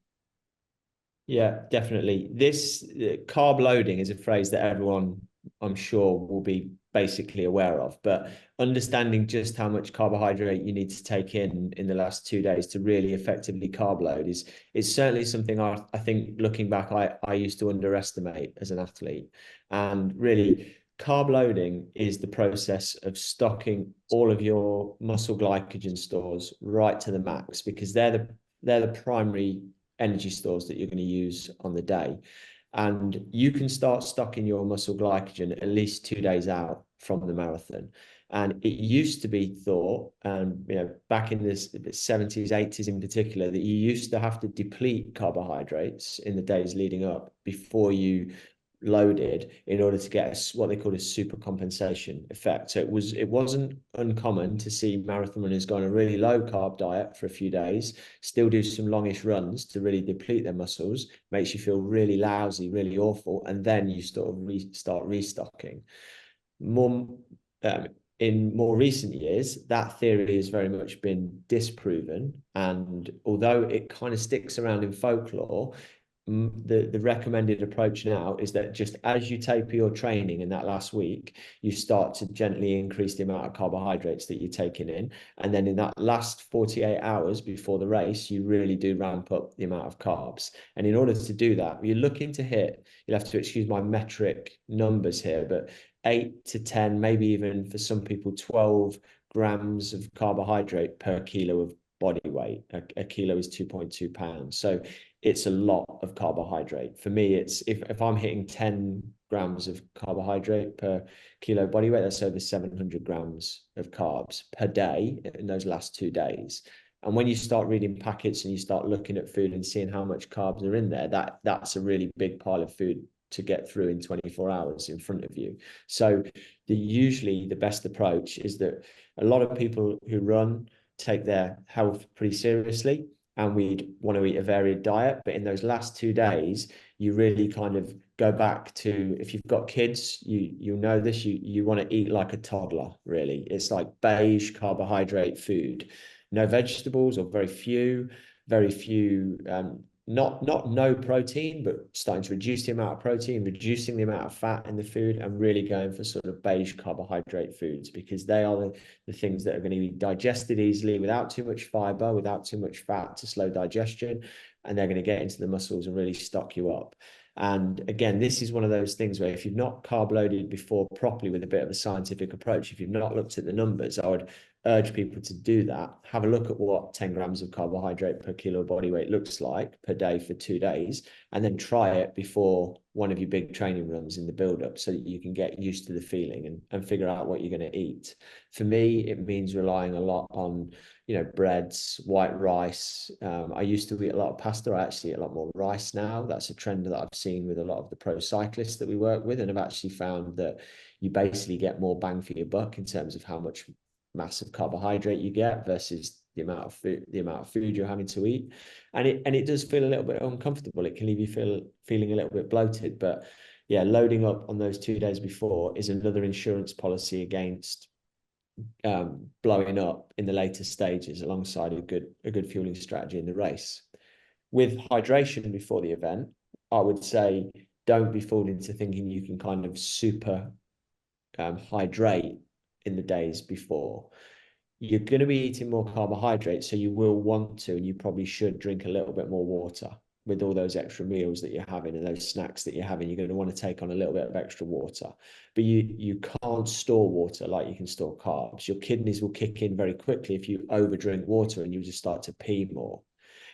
Yeah, definitely. This carb loading is a phrase that everyone, I'm sure, will be basically aware of, but understanding just how much carbohydrate you need to take in the last 2 days to really effectively carb load is certainly something I think looking back, I used to underestimate as an athlete. And really, carb loading is the process of stocking all of your muscle glycogen stores right to the max, because they're the primary energy stores that you're going to use on the day. And you can start stocking your muscle glycogen at least 2 days out from the marathon. And it used to be thought, back in the 70s, 80s in particular, that you used to have to deplete carbohydrates in the days leading up before you loaded in order to get what they call a super compensation effect. So it wasn't uncommon to see marathon runners go on a really low carb diet for a few days, still do some longish runs to really deplete their muscles, makes you feel really lousy, really awful, and then you sort of start restocking. In more recent years, that theory has very much been disproven, and although it kind of sticks around in folklore, the recommended approach now is that just as you taper your training in that last week, you start to gently increase the amount of carbohydrates that you're taking in. And then in that last 48 hours before the race, you really do ramp up the amount of carbs. And in order to do that, you're looking to hit, you'll have to excuse my metric numbers here, but 8 to 10, maybe even for some people, 12 grams of carbohydrate per kilo of body weight. A kilo is 2.2 pounds. So it's a lot of carbohydrate. For me, it's if I'm hitting 10 grams of carbohydrate per kilo body weight, that's over 700 grams of carbs per day in those last 2 days. And when you start reading packets and you start looking at food and seeing how much carbs are in there, that's a really big pile of food to get through in 24 hours in front of you. So usually the best approach is that a lot of people who run take their health pretty seriously, and we'd want to eat a varied diet. But in those last 2 days, you really kind of go back to, if you've got kids, you know this, you want to eat like a toddler, really. It's like beige carbohydrate food, no vegetables or very few, not no protein, but starting to reduce the amount of protein, reducing the amount of fat in the food, and really going for sort of beige carbohydrate foods, because they are the things that are going to be digested easily without too much fiber, without too much fat to slow digestion, and they're going to get into the muscles and really stock you up. And again, this is one of those things where if you've not carb loaded before properly with a bit of a scientific approach, if you've not looked at the numbers, I would urge people to do that. Have a look at what 10 grams of carbohydrate per kilo body weight looks like per day for 2 days, and then try it before one of your big training runs in the build-up so that you can get used to the feeling and figure out what you're going to eat. For me, it means relying a lot on, breads, white rice. I used to eat a lot of pasta. I actually eat a lot more rice now. That's a trend that I've seen with a lot of the pro cyclists that we work with, and I've actually found that you basically get more bang for your buck in terms of how much mass of carbohydrate you get versus the amount of food you're having to eat. And it does feel a little bit uncomfortable. It can leave you feeling a little bit bloated. But yeah, loading up on those 2 days before is another insurance policy against blowing up in the later stages, alongside a good fueling strategy in the race. With hydration before the event, I would say don't be fooled into thinking you can kind of super hydrate in the days before. You're going to be eating more carbohydrates, so you will want to, and you probably should, drink a little bit more water with all those extra meals that you're having and those snacks that you're having. You're going to want to take on a little bit of extra water, but you can't store water like you can store carbs. Your kidneys will kick in very quickly if you overdrink water, and you just start to pee more.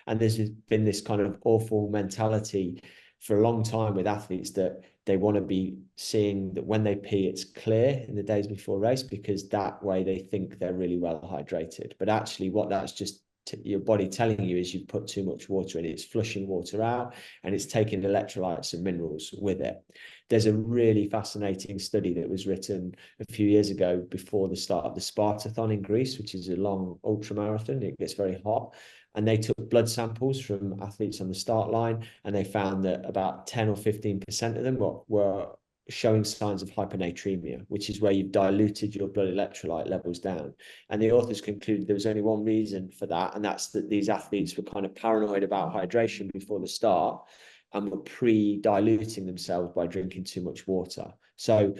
And there's been this kind of awful mentality for a long time with athletes that they want to be seeing that when they pee, it's clear in the days before race, because that way they think they're really well hydrated. But actually what that's just your body telling you is you've put too much water in. It's flushing water out, and it's taking electrolytes and minerals with it. There's a really fascinating study that was written a few years ago before the start of the Spartathon in Greece, which is a long ultra marathon. It gets very hot. And they took blood samples from athletes on the start line, and they found that about 10 or 15% of them were showing signs of hyponatremia, which is where you've diluted your blood electrolyte levels down. And the authors concluded there was only one reason for that, and that's that these athletes were kind of paranoid about hydration before the start and were pre-diluting themselves by drinking too much water. So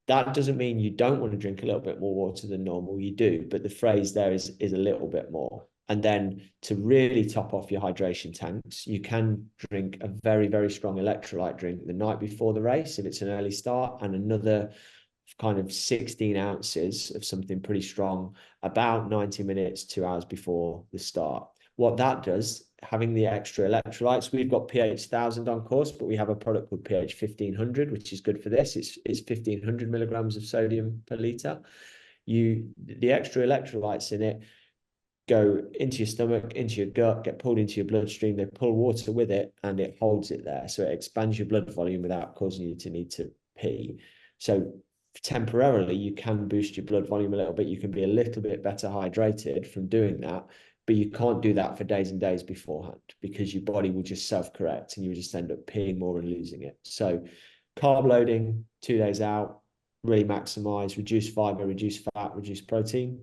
that doesn't mean you don't want to drink a little bit more water than normal. You do, but the phrase there is a little bit more. And then to really top off your hydration tanks, you can drink a very, very strong electrolyte drink the night before the race if it's an early start, and another kind of 16 ounces of something pretty strong about 90 minutes, 2 hours before the start. What that does, having the extra electrolytes, we've got pH 1000 on course, but we have a product called pH 1500, which is good for this. It's 1500 milligrams of sodium per liter. The extra electrolytes in it go into your stomach, into your gut, get pulled into your bloodstream. They pull water with it, and it holds it there. So it expands your blood volume without causing you to need to pee. So temporarily, you can boost your blood volume a little bit. You can be a little bit better hydrated from doing that, but you can't do that for days and days beforehand, because your body will just self-correct and you will just end up peeing more and losing it. So carb loading 2 days out, really maximize, reduce fiber, reduce fat, reduce protein,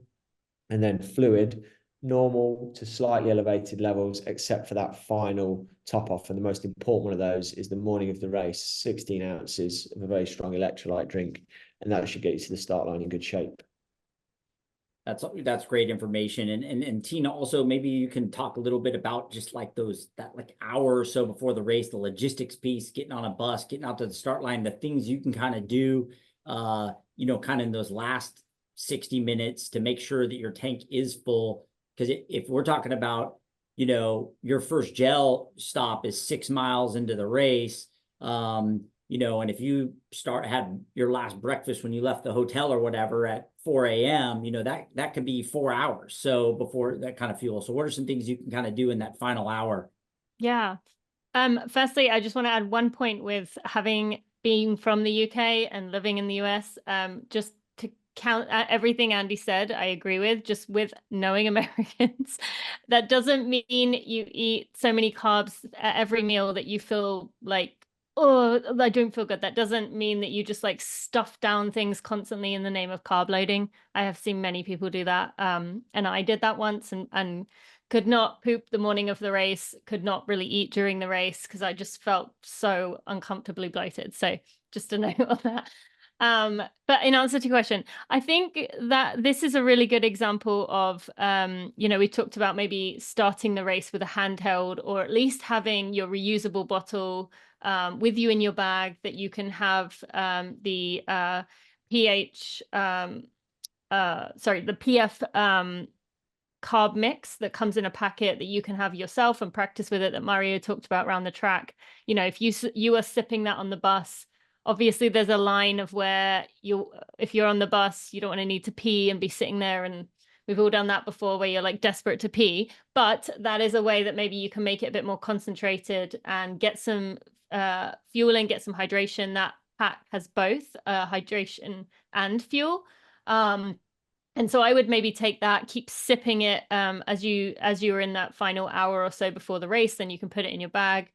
and then fluid, normal to slightly elevated levels, except for that final top off. And the most important one of those is the morning of the race, 16 ounces of a very strong electrolyte drink. And that should get you to the start line in good shape. That's great information. And Tina, also maybe you can talk a little bit about just like that hour or so before the race, the logistics piece, getting on a bus, getting out to the start line, the things you can kind of do, kind of in those last 60 minutes to make sure that your tank is full. Because if we're talking about, your first gel stop is 6 miles into the race, and if you had your last breakfast when you left the hotel or whatever at 4 a.m., that could be 4 hours. So before that kind of fuel. So what are some things you can kind of do in that final hour? Yeah. Firstly, I just want to add one point with having been from the UK and living in the US, just to count everything Andy said, I agree with, just with knowing Americans. That doesn't mean you eat so many carbs at every meal that you feel like, oh, I don't feel good. That doesn't mean that you just like stuff down things constantly in the name of carb loading. I have seen many people do that. And I did that once and could not poop the morning of the race, could not really eat during the race because I just felt so uncomfortably bloated. So just a note on that. But in answer to your question, I think that this is a really good example of, we talked about maybe starting the race with a handheld, or at least having your reusable bottle with you in your bag, that you can have the pH, the PF carb mix that comes in a packet that you can have yourself and practice with it, that Mario talked about around the track. You know, if you are sipping that on the bus, obviously there's a line of where if you're on the bus, you don't want to need to pee and be sitting there, and we've all done that before where you're like desperate to pee, but that is a way that maybe you can make it a bit more concentrated and get some fueling, get some hydration. That pack has both hydration and fuel. And so I would maybe take that, keep sipping it as you are in that final hour or so before the race, then you can put it in your bag.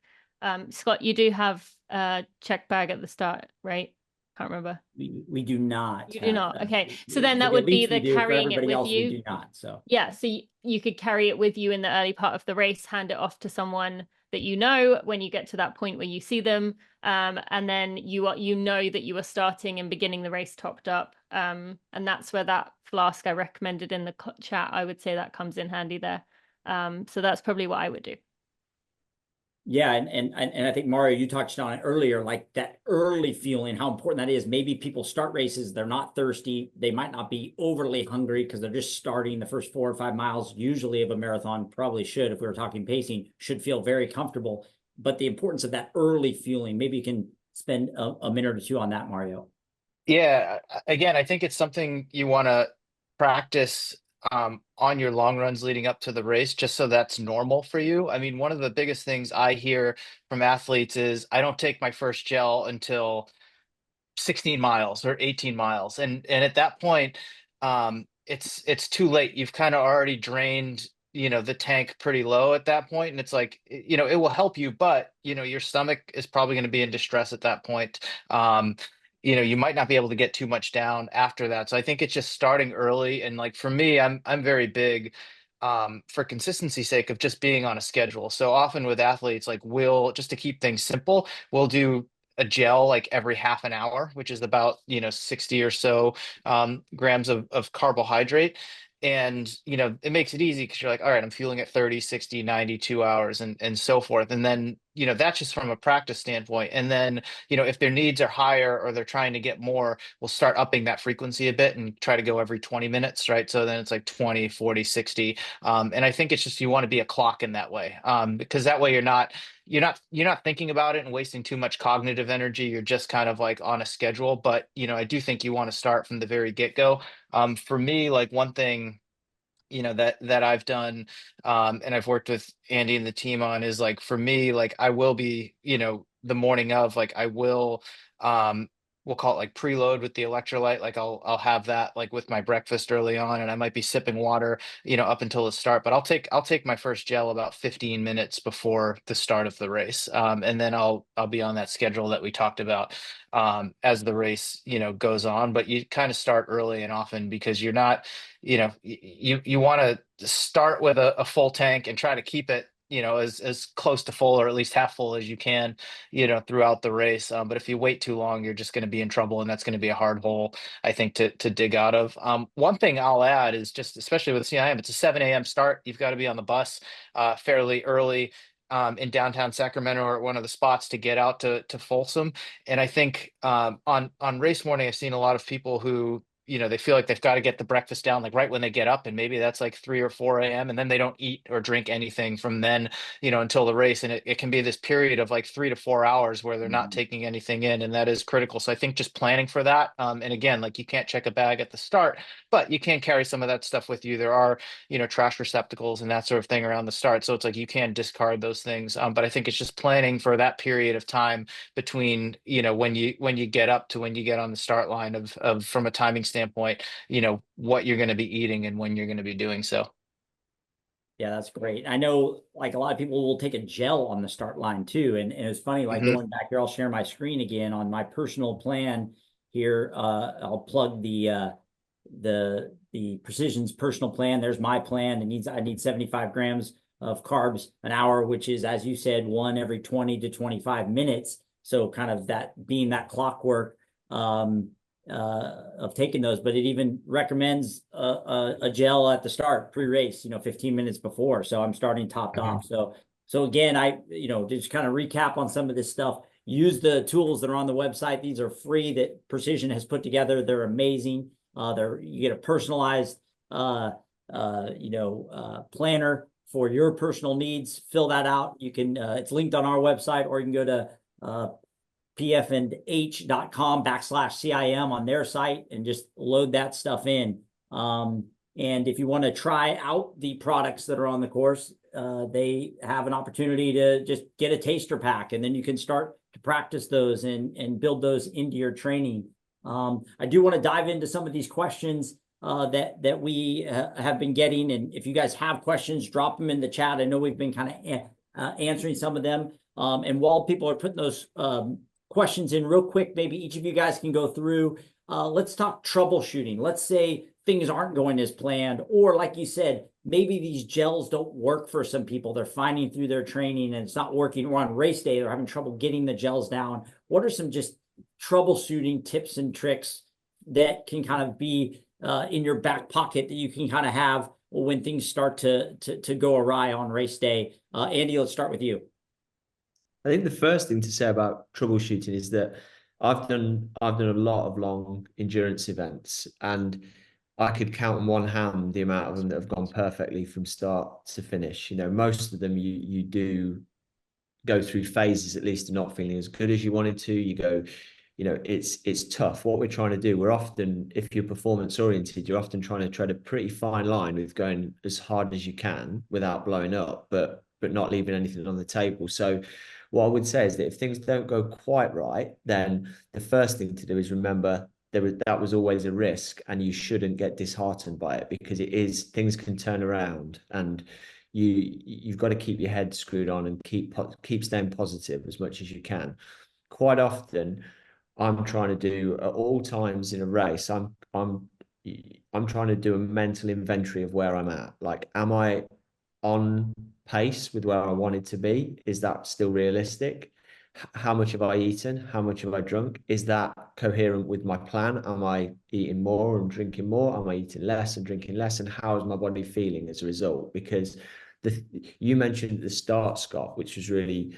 Scott, you do have a check bag at the start, right? Can't remember. We do not. You do not. that. Okay. So then that would be the carrying it with you. We do not. So yeah, so you could carry it with you in the early part of the race, hand it off to someone that you know when you get to that point where you see them, and then you know that you are starting and beginning the race topped up, and that's where that flask I recommended in the chat, I would say that comes in handy there. So that's probably what I would do. Yeah, and I think, Mario, you touched on it earlier, like that early fueling, how important that is. Maybe people start races, they're not thirsty, they might not be overly hungry because they're just starting. The first 4 or 5 miles usually of a marathon, probably should, if we were talking pacing, should feel very comfortable. But the importance of that early fueling, maybe you can spend a minute or two on that, Mario. Yeah, again, I think it's something you want to practice on your long runs leading up to the race, just so that's normal for you. I mean, one of the biggest things I hear from athletes is, I don't take my first gel until 16 miles or 18 miles. And at that point, it's too late. You've kind of already drained, the tank pretty low at that point. And it's like, it will help you, but, your stomach is probably going to be in distress at that point. You might not be able to get too much down after that. So I think it's just starting early. And like, for me, I'm very big for consistency's sake of just being on a schedule. So often with athletes, like, just to keep things simple, we'll do a gel like every half an hour, which is about 60 or so grams of carbohydrate. And it makes it easy because you're like, all right, I'm fueling at 30, 60, 90, 2 hours, and so forth. And then that's just from a practice standpoint. And then if their needs are higher or they're trying to get more, we'll start upping that frequency a bit and try to go every 20 minutes, right? So then it's like 20, 40, 60. And I think it's just, you want to be a clock in that way, because that way you're not thinking about it and wasting too much cognitive energy. You're just kind of like on a schedule. But I do think you want to start from the very get-go. For me, like, one thing that I've done, and I've worked with Andy and the team on, is like, for me, like, I will be, the morning of, like, I will we'll call it like preload with the electrolyte. Like, I'll have that like with my breakfast early on, and I might be sipping water up until the start. But I'll take my first gel about 15 minutes before the start of the race, and then I'll be on that schedule that we talked about as the race goes on. But you kind of start early and often, because you're not, you want to start with a full tank and try to keep it as close to full, or at least half full, as you can throughout the race. But if you wait too long, you're just going to be in trouble, and that's going to be a hard hole, I think, to dig out of. One thing I'll add is, just especially with CIM, it's a 7 a.m. start. You've got to be on the bus fairly early in downtown Sacramento, or at one of the spots to get out to Folsom. And I think on race morning, I've seen a lot of people who they feel like they've got to get the breakfast down like right when they get up, and maybe that's like 3 or 4 a.m. and then they don't eat or drink anything from then until the race. And it can be this period of like 3 to 4 hours where they're not taking anything in, and that is critical. So I think just planning for that, and again, like, you can't check a bag at the start, but you can carry some of that stuff with you. There are trash receptacles and that sort of thing around the start, so it's like you can discard those things, but I think it's just planning for that period of time between when you get up to when you get on the start line of from a timing standpoint, what you're going to be eating and when you're going to be doing so. Yeah, that's great. I know, like, a lot of people will take a gel on the start line too. And it's funny, like, going back here, I'll share my screen again on my personal plan here. I'll plug the Precision's personal plan. There's my plan. I need 75 grams of carbs an hour, which is, as you said, one every 20 to 25 minutes. So kind of that being that clockwork of taking those, but it even recommends a gel at the start, pre-race, 15 minutes before. So I'm starting topped off. So again, I, just kind of recap on some of this stuff. use the tools that are on the website. These are free that Precision has put together. They're amazing. You get a personalized, planner for your personal needs. Fill that out. You can, it's linked on our website, or you can go to pfnh.com/CIM on their site and just load that stuff in. And if you want to try out the products that are on the course, they have an opportunity to just get a taster pack, and then you can start to practice those and build those into your training. I do want to dive into some of these questions that we have been getting. And if you guys have questions, drop them in the chat. I know we've been kind of answering some of them. And while people are putting those questions in real quick, maybe each of you guys can go through. Let's talk troubleshooting. Let's say things aren't going as planned, or like you said, maybe these gels don't work for some people. They're finding through their training and it's not working, or on race day, they're having trouble getting the gels down. What are some just troubleshooting tips and tricks that can kind of be in your back pocket that you can kind of have when things start to go awry on race day? Andy, let's start with you. I think the first thing to say about troubleshooting is that I've done a lot of long endurance events, and I could count on one hand the amount of them that have gone perfectly from start to finish. You know, most of them you do go through phases at least of not feeling as good as you wanted to. You go, you know, it's tough. What we're trying to do, we're often, if you're performance oriented, you're often trying to tread a pretty fine line with going as hard as you can without blowing up, but not leaving anything on the table. So what I would say is that if things don't go quite right, then the first thing to do is remember that was always a risk, and you shouldn't get disheartened by it, because things can turn around, and you've got to keep your head screwed on and keep staying positive as much as you can. Quite often, I'm trying to do at all times in a race, I'm trying to do a mental inventory of where I'm at. Like, am I on pace with where I wanted to be? Is that still realistic? How much have I eaten? How much have I drunk? Is that coherent with my plan? Am I eating more and drinking more? Am I eating less and drinking less? And how is my body feeling as a result? Because you mentioned at the start, Scott, which was really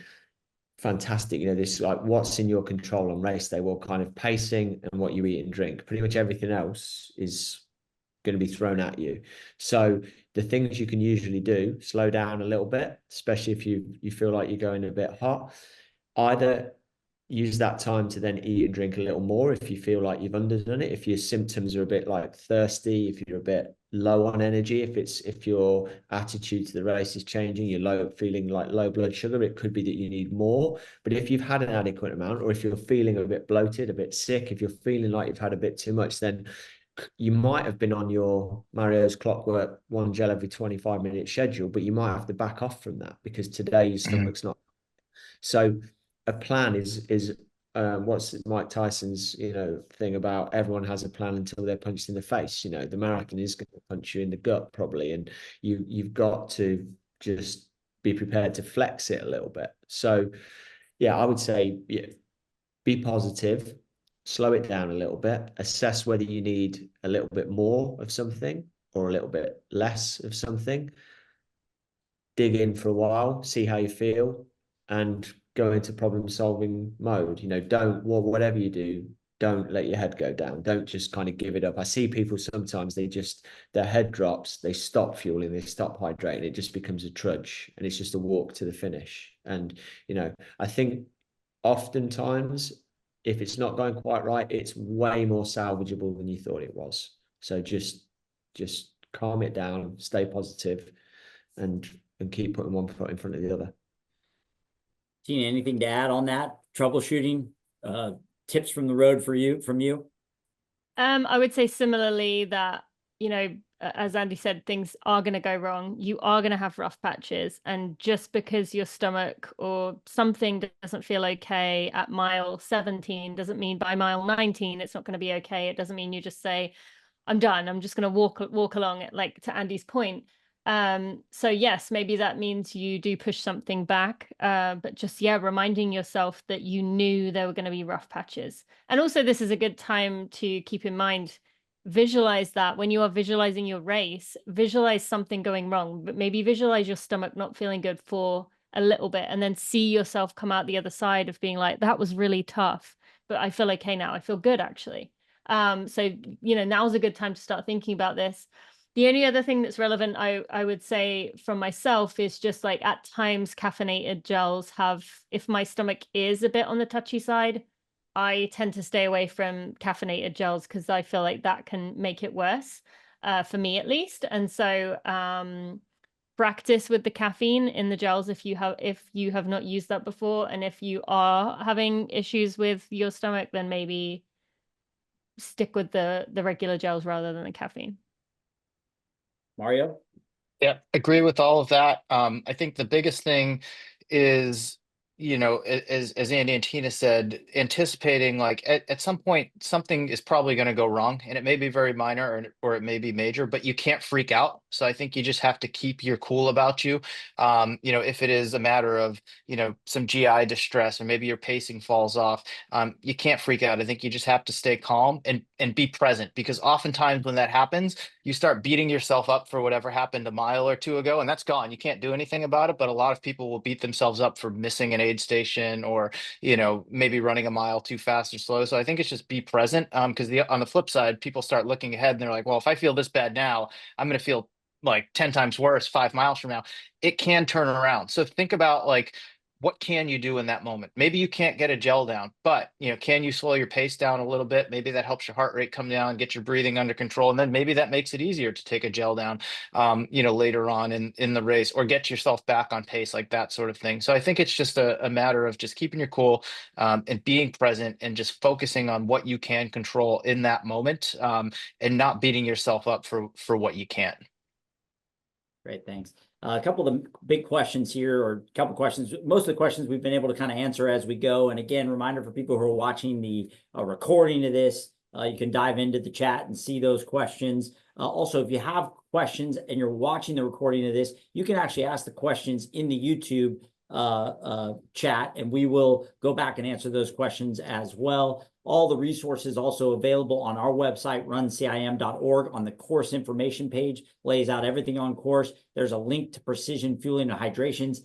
fantastic. You know, this, like, what's in your control on race day? Well, kind of pacing and what you eat and drink. Pretty much everything else is going to be thrown at you. So the things you can usually do, slow down a little bit, especially if you feel like you're going a bit hot. Either use that time to then eat and drink a little more if you feel like you've underdone it, if your symptoms are a bit like thirsty, if you're a bit low on energy, if your attitude to the race is changing, you're feeling like low blood sugar, it could be that you need more. But if you've had an adequate amount, or if you're feeling a bit bloated, a bit sick, if you're feeling like you've had a bit too much, then you might have been on your Mario's clockwork 1 gel every 25-minute schedule, but you might have to back off from that, because today your stomach's not. So a plan is what's Mike Tyson's thing about everyone has a plan until they're punched in the face. The marathon is going to punch you in the gut probably, and you've got to just be prepared to flex it a little bit. So yeah, I would say, yeah, be positive, slow it down a little bit, assess whether you need a little bit more of something or a little bit less of something, dig in for a while, see how you feel, and go into problem solving mode. Whatever you do, don't let your head go down. Don't just kind of give it up. I see people sometimes, their head drops, they stop fueling, they stop hydrating, it just becomes a trudge, and it's just a walk to the finish. And I think oftentimes, if it's not going quite right, it's way more salvageable than you thought it was. So just calm it down, stay positive, and keep putting one foot in front of the other. Tina, anything to add on that? Troubleshooting tips from the road from you? I would say similarly that, as Andy said, things are going to go wrong. You are going to have rough patches. And just because your stomach or something doesn't feel okay at mile 17 doesn't mean by mile 19 it's not going to be okay. It doesn't mean you just say, I'm done. I'm just going to walk along it, like to Andy's point. So yes, maybe that means you do push something back, but just, reminding yourself that you knew there were going to be rough patches. And also this is a good time to keep in mind, visualize that when you are visualizing your race, visualize something going wrong, but maybe visualize your stomach not feeling good for a little bit and then see yourself come out the other side of being like, that was really tough, but I feel okay now. I feel good, actually. So, you know, now's a good time to start thinking about this. The only other thing that's relevant, I would say from myself, is just like at times caffeinated gels have, if my stomach is a bit on the touchy side, I tend to stay away from caffeinated gels because I feel like that can make it worse, for me at least. And so practice with the caffeine in the gels if you have not used that before. And if you are having issues with your stomach, then maybe stick with the regular gels rather than the caffeine. Mario? Yeah, agree with all of that. I think the biggest thing is, you know, as Andy and Tina said, anticipating like at some point something is probably going to go wrong, and it may be very minor or it may be major, but you can't freak out. So I think you just have to keep your cool about you. You know, if it is a matter of, you know, some GI distress or maybe your pacing falls off, you can't freak out. I think you just have to stay calm and be present, because oftentimes when that happens, you start beating yourself up for whatever happened a mile or two ago, and that's gone. You can't do anything about it, but a lot of people will beat themselves up for missing an aid station, or, you know, maybe running a mile too fast or slow. So I think it's just be present, because on the flip side, people start looking ahead and they're like, well, if I feel this bad now, I'm going to feel like 10 times worse 5 miles from now. It can turn around. So think about like, what can you do in that moment? Maybe you can't get a gel down, but, you know, can you slow your pace down a little bit? Maybe that helps your heart rate come down, get your breathing under control, and then maybe that makes it easier to take a gel down, you know, later on in the race, or get yourself back on pace, like that sort of thing. So I think it's just a matter of just keeping your cool, and being present, and just focusing on what you can control in that moment, and not beating yourself up for what you can't. Great, thanks. A couple of the big questions here, or a couple questions. Most of the questions we've been able to kind of answer as we go. And again, reminder for people who are watching the recording of this, you can dive into the chat and see those questions. Also, if you have questions and you're watching the recording of this, you can actually ask the questions in the YouTube chat, and we will go back and answer those questions as well. All the resources also available on our website, runcim.org. On the course information page, lays out everything on course. There's a link to Precision Fueling and Hydration's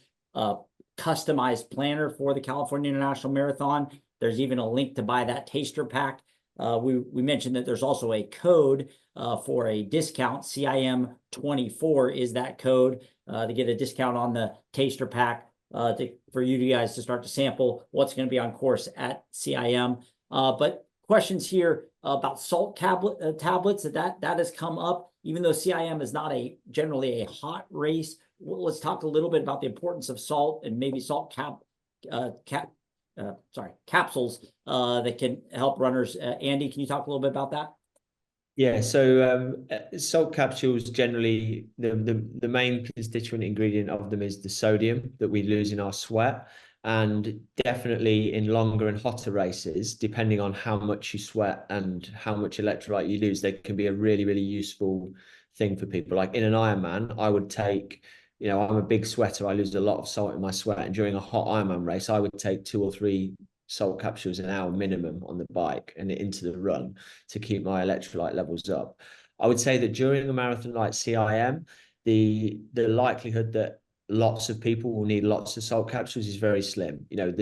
customized planner for the California International Marathon. There's even a link to buy that taster pack. We mentioned that there's also a code for a discount. CIM-24 is that code to get a discount on the taster pack, for you guys to start to sample what's going to be on course at CIM. But questions here about salt tablets, that has come up. Even though CIM is not generally a hot race, let's talk a little bit about the importance of salt, and maybe salt capsules that can help runners. Andy, can you talk a little bit about that? Yeah, so salt capsules, generally the main constituent ingredient of them is the sodium that we lose in our sweat. And definitely in longer and hotter races, depending on how much you sweat and how much electrolyte you lose, they can be a really, really useful thing for people. Like in an Ironman, I would take, you know, I'm a big sweater. I lose a lot of salt in my sweat. And during a hot Ironman race, I would take 2 or 3 salt capsules an hour minimum on the bike and into the run to keep my electrolyte levels up. I would say that during a marathon like CIM, the likelihood that lots of people will need lots of salt capsules is very slim. You know,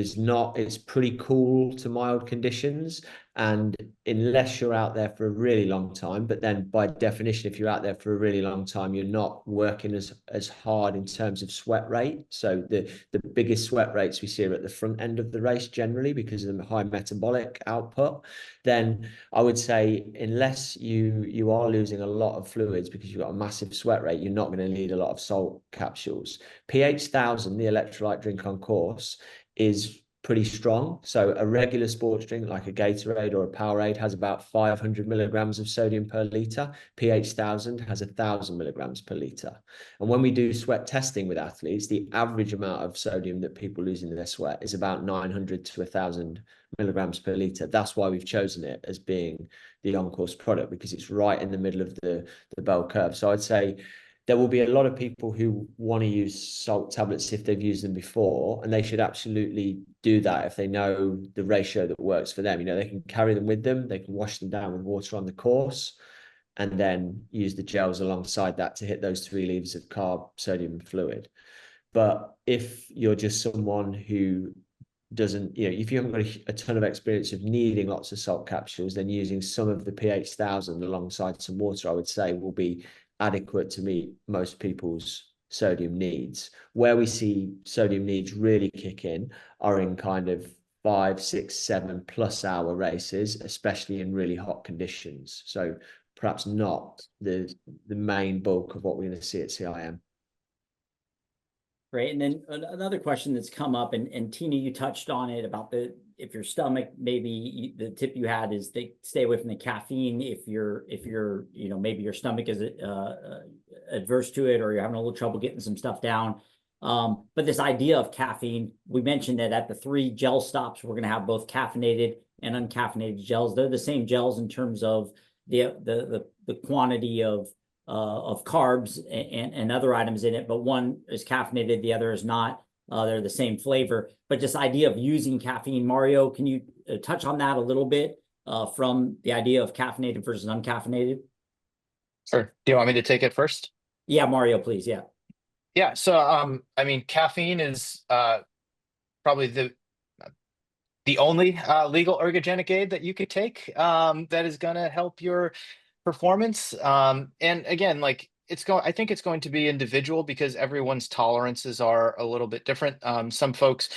it's pretty cool to mild conditions. And unless you're out there for a really long time, but then by definition, if you're out there for a really long time, you're not working as hard in terms of sweat rate. So the biggest sweat rates we see are at the front end of the race generally because of the high metabolic output. Then I would say unless you are losing a lot of fluids because you've got a massive sweat rate, you're not going to need a lot of salt capsules. pH 1000, the electrolyte drink on course, is pretty strong. So a regular sports drink like a Gatorade or a Powerade has about 500 milligrams of sodium per liter. pH 1000 has 1,000 milligrams per liter. And when we do sweat testing with athletes, the average amount of sodium that people lose in their sweat is about 900 to 1,000 milligrams per liter. That's why we've chosen it as being the on-course product, because it's right in the middle of the bell curve. So I'd say there will be a lot of people who want to use salt tablets if they've used them before, and they should absolutely do that if they know the ratio that works for them. You know, they can carry them with them, they can wash them down with water on the course, and then use the gels alongside that to hit those 3 levers of carb, sodium, and fluid. But if you're just someone who doesn't, if you haven't got a ton of experience of needing lots of salt capsules, then using some of the pH 1000 alongside some water, I would say, will be adequate to meet most people's sodium needs. Where we see sodium needs really kick in are in kind of 5, 6, 7+ hour races, especially in really hot conditions. So perhaps not the main bulk of what we're going to see at CIM. Great. And then another question that's come up, and Tina, you touched on it about if your stomach, maybe the tip you had is they stay away from the caffeine if you're maybe your stomach is adverse to it, or you're having a little trouble getting some stuff down. But this idea of caffeine, we mentioned that at the 3 gel stops, we're going to have both caffeinated and uncaffeinated gels. They're the same gels in terms of the quantity of carbs and other items in it, but one is caffeinated, the other is not. They're the same flavor, but this idea of using caffeine, Mario, can you touch on that a little bit from the idea of caffeinated versus uncaffeinated? Sure. Do you want me to take it first? Yeah, Mario, please. Yeah. Yeah. So, I mean, caffeine is probably the only legal ergogenic aid that you could take that is going to help your performance. And again, like I think it's going to be individual because everyone's tolerances are a little bit different. Some folks,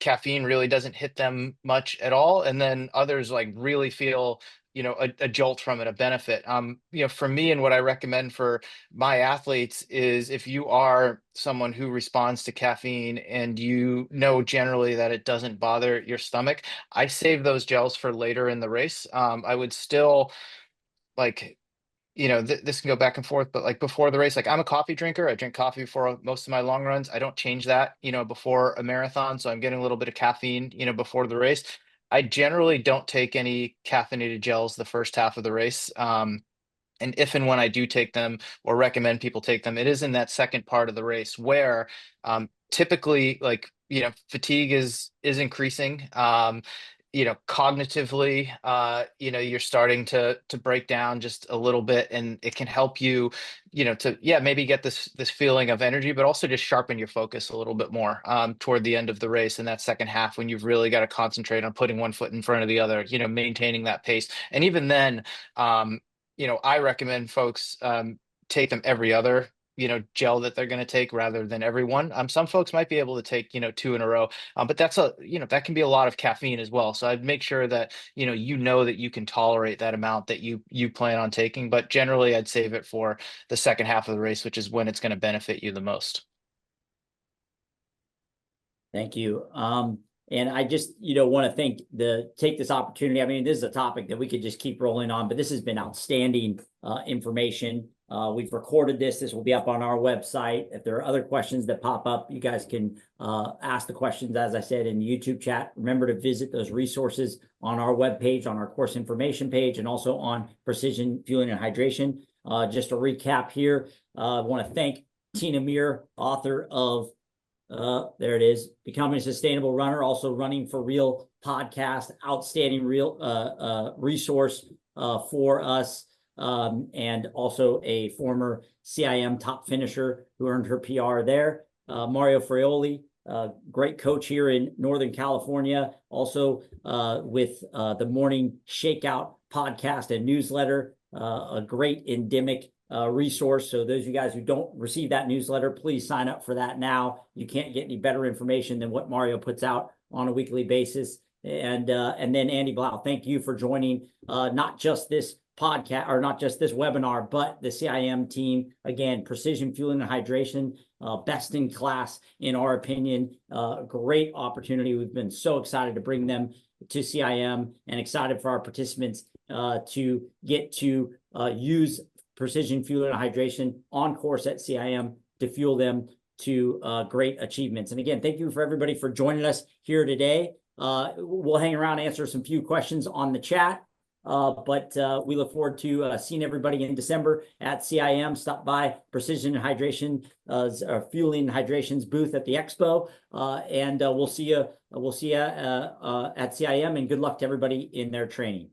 caffeine really doesn't hit them much at all. And then others like really feel, a jolt from it, a benefit. For me, and what I recommend for my athletes is if you are someone who responds to caffeine and generally that it doesn't bother your stomach, I save those gels for later in the race. I would still this can go back and forth, but like before the race, like I'm a coffee drinker. I drink coffee before most of my long runs. I don't change that, before a marathon. So I'm getting a little bit of caffeine, before the race. I generally don't take any caffeinated gels the first half of the race. And if and when I do take them or recommend people take them, it is in that second part of the race where typically fatigue is increasing. Cognitively, you're starting to break down just a little bit, and it can help you, maybe get this feeling of energy, but also just sharpen your focus a little bit more toward the end of the race in that second half when you've really got to concentrate on putting one foot in front of the other, maintaining that pace. And even then, I recommend folks take them every other gel that they're going to take rather than every one. Some folks might be able to take 2 in a row, but that's that can be a lot of caffeine as well. So I'd make sure that that you can tolerate that amount that you plan on taking, but generally I'd save it for the second half of the race, which is when it's going to benefit you the most. Thank you. And I just, want to take this opportunity. I mean, this is a topic that we could just keep rolling on, but this has been outstanding information. We've recorded this. This will be up on our website. If there are other questions that pop up, you guys can ask the questions, as I said, in the YouTube chat. Remember to visit those resources on our webpage, on our course information page, and also on Precision Fueling and Hydration. Just to recap here, I want to thank Tina Muir, author of there it is, Becoming a Sustainable Runner, also Running for Real podcast, outstanding resource for us, and also a former CIM top finisher who earned her PR there. Mario Fraioli, great coach here in Northern California, also with the Morning Shakeout podcast and newsletter, a great endemic resource. So those of you guys who don't receive that newsletter, please sign up for that now. You can't get any better information than what Mario puts out on a weekly basis. And then Andy Blau, thank you for joining not just this podcast or not just this webinar, but the CIM team. Again, Precision Fueling and Hydration, best in class in our opinion. Great opportunity. We've been so excited to bring them to CIM and excited for our participants to get to use Precision Fueling and Hydration on course at CIM to fuel them to great achievements. And again, thank you for everybody for joining us here today. We'll hang around, answer some few questions on the chat, but we look forward to seeing everybody in December at CIM. Stop by Precision and Hydration, Fueling and Hydration's booth at the Expo, and we'll see you at CIM, and good luck to everybody in their training.